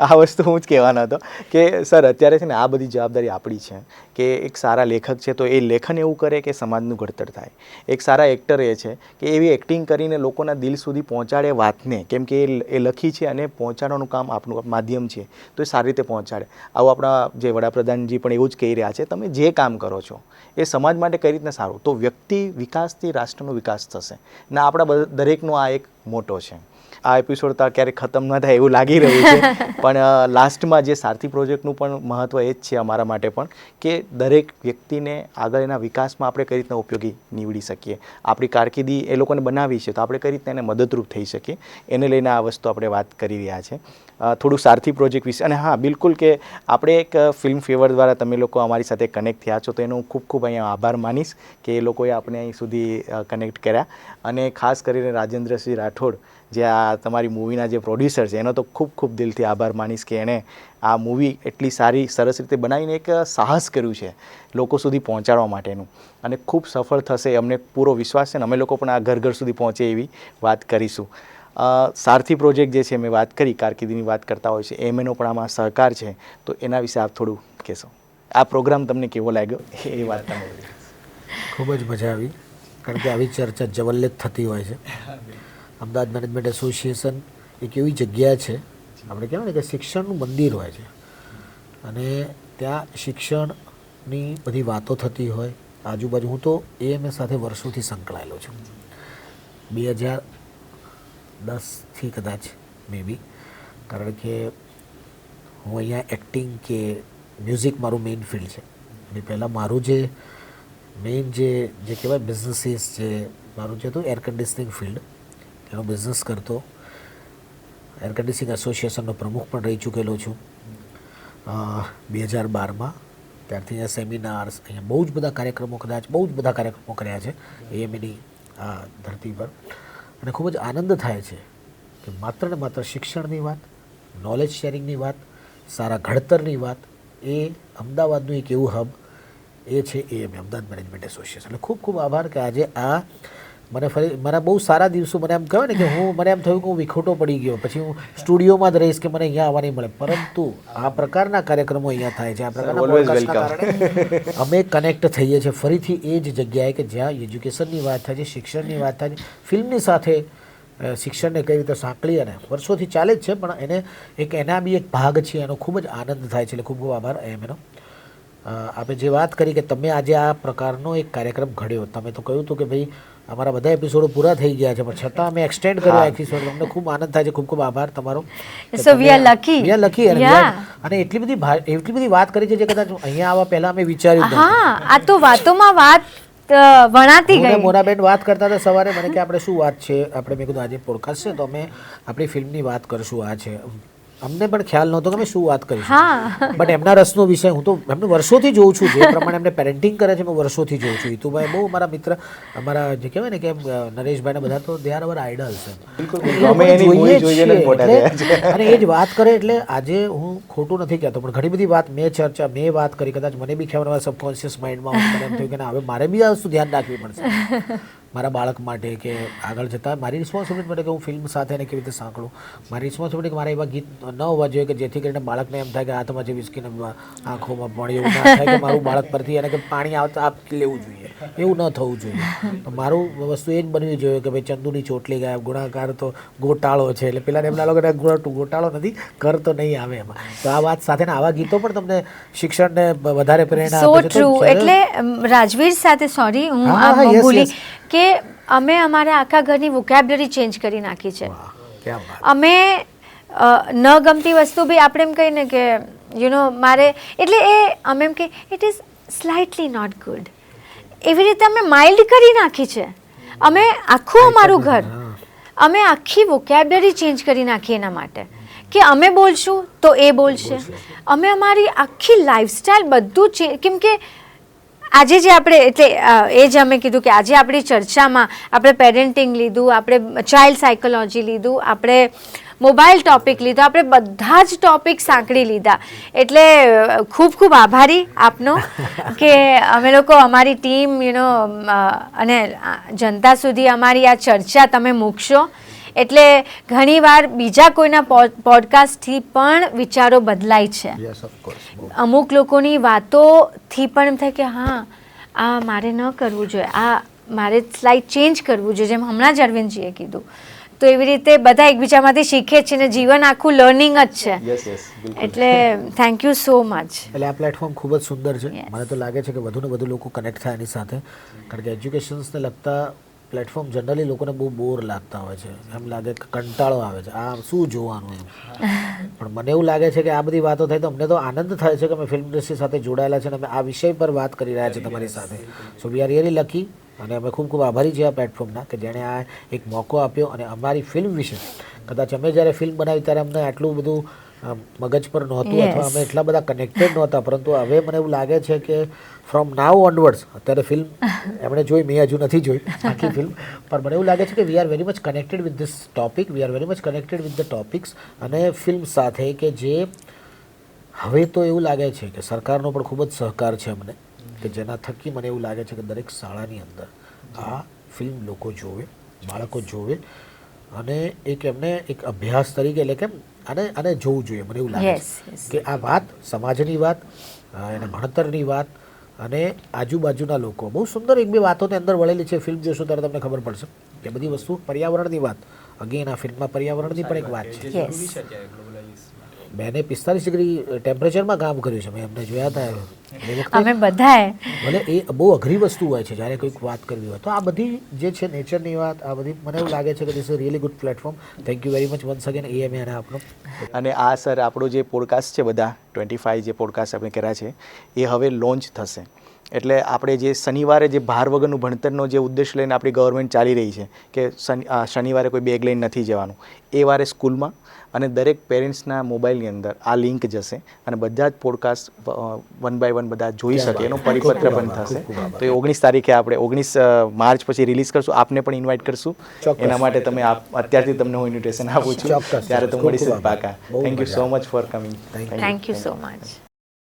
આ વસ્તુ હું જ કહેવાનો હતો કે સર અત્યારે છે ને આ બધી જવાબદારી આપણી છે કે એક સારા લેખક છે તો એ લેખન એવું કરે કે સમાજનું ઘડતર થાય. એક સારા એક્ટર એ છે કે એવી એક્ટિંગ કરીને લોકોના દિલ સુધી પહોંચાડે વાતને, કેમ કે એ લખી છે અને પહોંચાડવાનું કામ આપણું માધ્યમ છે, તો એ સારી રીતે પહોંચાડે. આવું આપણા જે વડાપ્રધાનજી પણ એવું જ કહી રહ્યા છે, તમે જે કામ કરો છો એ સમાજ માટે કઈ રીતના સારું, તો વ્યક્તિ વિકાસથી રાષ્ટ્રનો વિકાસ થશે. ને આપણા દરેકનો આ એક મોટો છે. આ એપિસોડ તો ક્યારેક ખતમ ન થાય એવું લાગી રહ્યું છે, પણ લાસ્ટમાં જે સારથી પ્રોજેક્ટનું પણ મહત્ત્વ એ જ છે અમારા માટે પણ, કે દરેક વ્યક્તિને આગળ એના વિકાસમાં આપણે કઈ રીતના ઉપયોગી નીવડી શકીએ. આપણી કારકિર્દી એ લોકોને બનાવી છે, તો આપણે કઈ રીતના એને મદદરૂપ થઈ શકીએ, એને લઈને આ વસ્તુ આપણે વાત કરી રહ્યા છે. થોડું સારથી પ્રોજેક્ટ વિશે. અને હા બિલકુલ, કે આપણે એક ફિલ્મ ફેવર દ્વારા તમે લોકો અમારી સાથે કનેક્ટ થયા છો, તો એનો હું ખૂબ ખૂબ અહીંયા આભાર માનીશ કે એ લોકોએ આપણે અહીં સુધી કનેક્ટ કર્યા. અને ખાસ કરીને રાજેન્દ્રસિંહ રાઠોડ, જે આ તમારી મૂવીના જે પ્રોડ્યુસર છે, એનો તો ખૂબ ખૂબ દિલથી આભાર માનીશ કે એણે આ મૂવી એટલી સારી સરસ રીતે બનાવીને એક સાહસ કર્યું છે લોકો સુધી પહોંચાડવા માટેનું, અને ખૂબ સફળ થશે અમને પૂરો વિશ્વાસ છે. ને અમે લોકો પણ આ ઘર ઘર સુધી પહોંચે એવી વાત કરીશું. સારથી પ્રોજેક્ટ જે છે મેં વાત કરી, કારકિર્દીની વાત કરતા હોય છે, એમએનો પણ આમાં સહકાર છે, તો એના વિશે આપ થોડું કહેશો. આ પ્રોગ્રામ તમને કેવો લાગ્યો એ વાત તમે. ખૂબ જ મજા આવી, કારણ કે આવી ચર્ચા જવલ્લે જ થતી હોય છે. અમદાવાદ મેનેજમેન્ટ એસોસિએશન એક એવી જગ્યા છે, આપણે કહેવાય ને કે શિક્ષણનું મંદિર હોય છે, અને ત્યાં શિક્ષણની બધી વાતો થતી હોય આજુબાજુ. હું તો એએમએસ સાથે વર્ષોથી સંકળાયેલો છું, 2010થી કદાચ મે બી, કારણ કે હું અહીંયા એક્ટિંગ કે મ્યુઝિક મારું મેઇન ફિલ્ડ છે. અને પહેલાં મારું જે મેઇન જે કહેવાય બિઝનેસીસ, જે મારું જે હતું એર કન્ડિશનિંગ ફિલ્ડ, એનો બિઝનેસ કરતો. એર કન્ડિશનિંગ એસોસિએશનનો પ્રમુખ પણ રહી ચૂકેલો છું 2012માં. ત્યારથી અહીંયા સેમિનાર્સ, અહીંયા બહુ જ બધા કાર્યક્રમો, કદાચ બહુ જ બધા કાર્યક્રમો કર્યા છે એએમએની આ ધરતી પર. અને ખૂબ જ આનંદ થાય છે કે માત્ર ને માત્ર શિક્ષણની વાત, નોલેજ શેરિંગની વાત, સારા ઘડતરની વાત, એ અમદાવાદનું એક એવું હબ એ છે એએમએ, અમદાવાદ મેનેજમેન્ટ એસોસિએશન. એટલે ખૂબ ખૂબ આભાર કે આજે આ મને ફરી મારા બહુ સારા દિવસો, મને એમ કહેવાય ને કે મને એમ થયું કે હું વિખોટો પડી ગયો, પછી હું સ્ટુડિયોમાં જ રહીશ કે મને અહીંયા આવવા નહીં મળે. પરંતુ આ પ્રકારના કાર્યક્રમો અહીંયા થાય છે, આ પ્રકારના પોડકાસ્ટના કારણે અમે કનેક્ટ થઈએ છીએ ફરીથી એ જ જગ્યાએ કે જ્યાં એજ્યુકેશનની વાત થાય છે, શિક્ષણની વાત થાય છે, ફિલ્મની સાથે શિક્ષણને કઈ રીતે સાંકળી, અને વર્ષોથી ચાલે જ છે, પણ એને એક એના બી એક ભાગ છે, એનો ખૂબ જ આનંદ થાય છે. એટલે ખૂબ ખૂબ આભાર એનો. આપણે જે વાત કરી કે તમે આજે આ પ્રકારનો એક કાર્યક્રમ ઘડ્યો, તમે તો કહ્યું હતું કે ભાઈ અમારા બધા એપિસોડો પૂરા થઈ ગયા છે પણ છતાં અમે એક્સટેન્ડ કર્યો એપિસોડ. અમને ખૂબ આનંદ થાય છે. ખૂબ ખૂબ આભાર તમારો. So we are lucky. We are lucky and Yeah. અને એટલી બધી વાત કરી છે જે કદાચ અહીંયા આવવા પહેલા અમે વિચાર્યું જ નહોતું. હા, આ તો વાતોમાં વાત વણાતી હું ને ગઈ. મોનાબેન વાત કરતા હતા સવારે મને કે આપણે શું વાત છે, આપણે મેં કીધું આજે પોડકાસ્ટ છે તો અમે આપણી ફિલ્મની વાત કરશું. આ છે અમને પણ ખ્યાલ નહોતો કે અમે શું વાત કરીશું. હા. બટ એમના રસનો વિષય હું તો એમને વર્ષોથી જોઉં છું, જે પ્રમાણે એમને પેરેન્ટિંગ કરે છે મેં વર્ષોથી જોઉં છું. હિતુભાઈ બહુ અમારા મિત્ર, અમારા જે કહેવાય ને કે નરેશભાઈ ને બધા તો દે આર અવર આઈડલ્સ. અમે એની movie જોઈને જ મોટા થયા છે. અને એ જ વાત કરે એટલે આજે હું ખોટું નથી કહેતો પણ ઘણી બધી વાત મેં વાત કરી, કદાચ મને બી ખ્યાલ સબકોન્શિયસ માઇન્ડમાં મને એમ થયું કે ના હવે મારે બી આ વસ્તુ ધ્યાન રાખવી પડશે મારા બાળક માટે કે આગળ જતાં મારી રિસ્પોન્સિબિલિટી માટે કે હું ફિલ્મ સાથે એને કેવી રીતે સાંકળું. મારી રિસ્પોન્સિબિલિટી કે મારા એવા ગીત ન હોવા જોઈએ કે જેથી કરીને બાળકને એમ થાય કે હાથમાં જે વિસ્કીને આંખોમાં પાણી એવું ના થાય કે મારું બાળક પરથી એને કે પાણી આવતા આપ લેવું જોઈએ, એવું ન થવું જોઈએ. તો મારું વસ્તુ એ જ બનવી જોઈએ કે ભાઈ ચંદુની ચોટલી ગાય, ગુણાકાર તો ગોટાળો છે એટલે પેલા એમના લોકોને ગોટાળો નથી, કર તો નહીં આવે એમાં. તો આ વાત સાથે આવા ગીતો પણ તમને શિક્ષણને વધારે પ્રેરણા સો આપે છે. ટ્રુ. એટલે રાજવીર સાથે સોરી હું હા, આ yes, ભૂલી yes. કે અમે અમારા આખા ઘરની વોકેબ્યુલરી ચેન્જ કરી નાખી છે. ક્યાં વાત. અમે ન ગમતી વસ્તુ બી આપણે એમ કહીને કે મારે એટલે એ અમે એમ કે it is slightly not good, એવી રીતે અમે માઇલ્ડ કરી નાખી છે. અમે આખું અમારું ઘર અમે આખી વોકેબ્યુલરી ચેન્જ કરી નાખી એના માટે કે અમે બોલશું તો એ બોલશે. અમે અમારી આખી લાઈફસ્ટાઈલ બધું કેમ કે આજે જે આપણે એટલે એ જ અમે કીધું કે આજે આપણી ચર્ચામાં આપણે પેરેન્ટિંગ લીધું, આપણે ચાઇલ્ડ સાયકોલોજી લીધું, આપણે મોબાઈલ ટોપિક લીધો, આપણે બધા જ ટોપિક સાંકળી લીધા. એટલે ખૂબ ખૂબ આભારી આપનો કે અમે લોકો અમારી ટીમ અને જનતા સુધી અમારી આ ચર્ચા તમે મૂકશો એટલે ઘણીવાર બીજા કોઈના પોડકાસ્ટથી પણ વિચારો બદલાય છે. Yes, of course. અમુક લોકોની વાતોથી પણ એમ થાય કે હા આ મારે ન કરવું જોઈએ, આ મારે સ્લાઇડ ચેન્જ કરવું જોઈએ, જેમ હમણાં જ અરવિંદજીએ કીધું. તો એવી રીતે બધા એકબીજામાંથી શીખે છે ને જીવન આખું લર્નિંગ જ છે. યસ યસ બિલકુલ. એટલે થેન્ક યુ સો મચ. એટલે આ પ્લેટફોર્મ ખૂબ જ સુંદર છે. Yes. મને તો લાગે છે કે વધુ ને વધુ લોકો કનેક્ટ થાય એની સાથે, કારણ કે એજ્યુકેશન્સને લગતા પ્લેટફોર્મ જનરલી લોકોને બહુ બોર લાગતા હોય છે. એમ લાગે કે કંટાળો આવે છે, આ શું જોવાનું એમ. પણ મને એવું લાગે છે કે આ બધી વાતો થાય તો અમને તો આનંદ થાય છે કે અમે ફિલ્મ ઇન્ડસ્ટ્રી સાથે જોડાયેલા છે અને અમે આ વિષય પર વાત કરી રહ્યા છીએ તમારી સાથે. સો વી આર રિયલી લકી અને અમે ખૂબ ખૂબ આભારી છીએ આ પ્લેટફોર્મના કે જેણે આ એક મોકો આપ્યો અને અમારી ફિલ્મ વિશે કદાચ અમે જ્યારે ફિલ્મ બનાવી ત્યારે અમને આટલું બધું મગજ પર નહોતું અથવા અમે એટલા બધા કનેક્ટેડ નહોતા, પરંતુ હવે મને એવું લાગે છે કે ફ્રોમ નાવ ઓનવર્ડ્સ અત્યારે ફિલ્મ એમણે જોઈ, મેં હજુ નથી જોઈ આખી ફિલ્મ, પણ મને એવું લાગે છે કે we are very much connected with this topic, we are very much connected with the topics અને ફિલ્મ સાથે કે જે હવે તો એવું લાગે છે કે સરકારનો પણ ખૂબ જ સહકાર છે અમને કે જેના થકી મને એવું લાગે છે કે દરેક શાળાની અંદર આ ફિલ્મ લોકો જોવે, બાળકો જોવે અને એક એમને એક અભ્યાસ તરીકે એટલે કે આને જોવું જોઈએ. મને એવું લાગે છે કે આ વાત સમાજની વાત, એને ભણતરની વાત અને આજુબાજુના લોકો બહુ સુંદર એક બે વાતોની અંદર વળેલી છે. ફિલ્મ જોશો ત્યારે તમને ખબર પડશે કે બધી વસ્તુ પર્યાવરણની વાત. અગેન આ ફિલ્મમાં પર્યાવરણની પણ એક વાત છે. મેને 45 ડિગ્રી ટેમ્પરેચરમાં કામ કર્યું છે, મેં એમને જોયા હતા. અમે બધાએ ભલે એ બહુ અઘરી વસ્તુ હોય છે જ્યારે કોઈક વાત કરવી હોય તો આ બધી જે છે નેચરની વાત, આ બધી મને એવું લાગે છે કે this is really good platform. Thank you very much once again AMA અને આપનો. અને આ સર આપણો જે પોડકાસ્ટ છે બધા 25 જે પોડકાસ્ટ આપણે કર્યા છે એ હવે લોન્ચ થશે. એટલે આપણે જે શનિવારે જે ભાર વગરનું ભણતરનો જે ઉદ્દેશ લઈને આપણી ગવર્મેન્ટ ચાલી રહી છે કે શનિવારે કોઈ બેગ લઈને નથી જવાનું, એ વારે સ્કૂલમાં અને દરેક પેરેન્ટ્સના મોબાઈલની અંદર આ લિંક જશે અને બધા જ પોડકાસ્ટ વન બાય વન બધા જોઈ શકે એનો પરિપત્ર પણ થશે. તો એ 19 તારીખે આપણે 19 માર્ચ પછી રિલીઝ કરશું. આપને પણ ઇન્વાઇટ કરશું. એના માટે તમે અત્યારથી તમને હું ઇન્વિટેશન આપું છું, ત્યારે તો મળીશું પાકા. Thank you so much for coming. Thank you so much.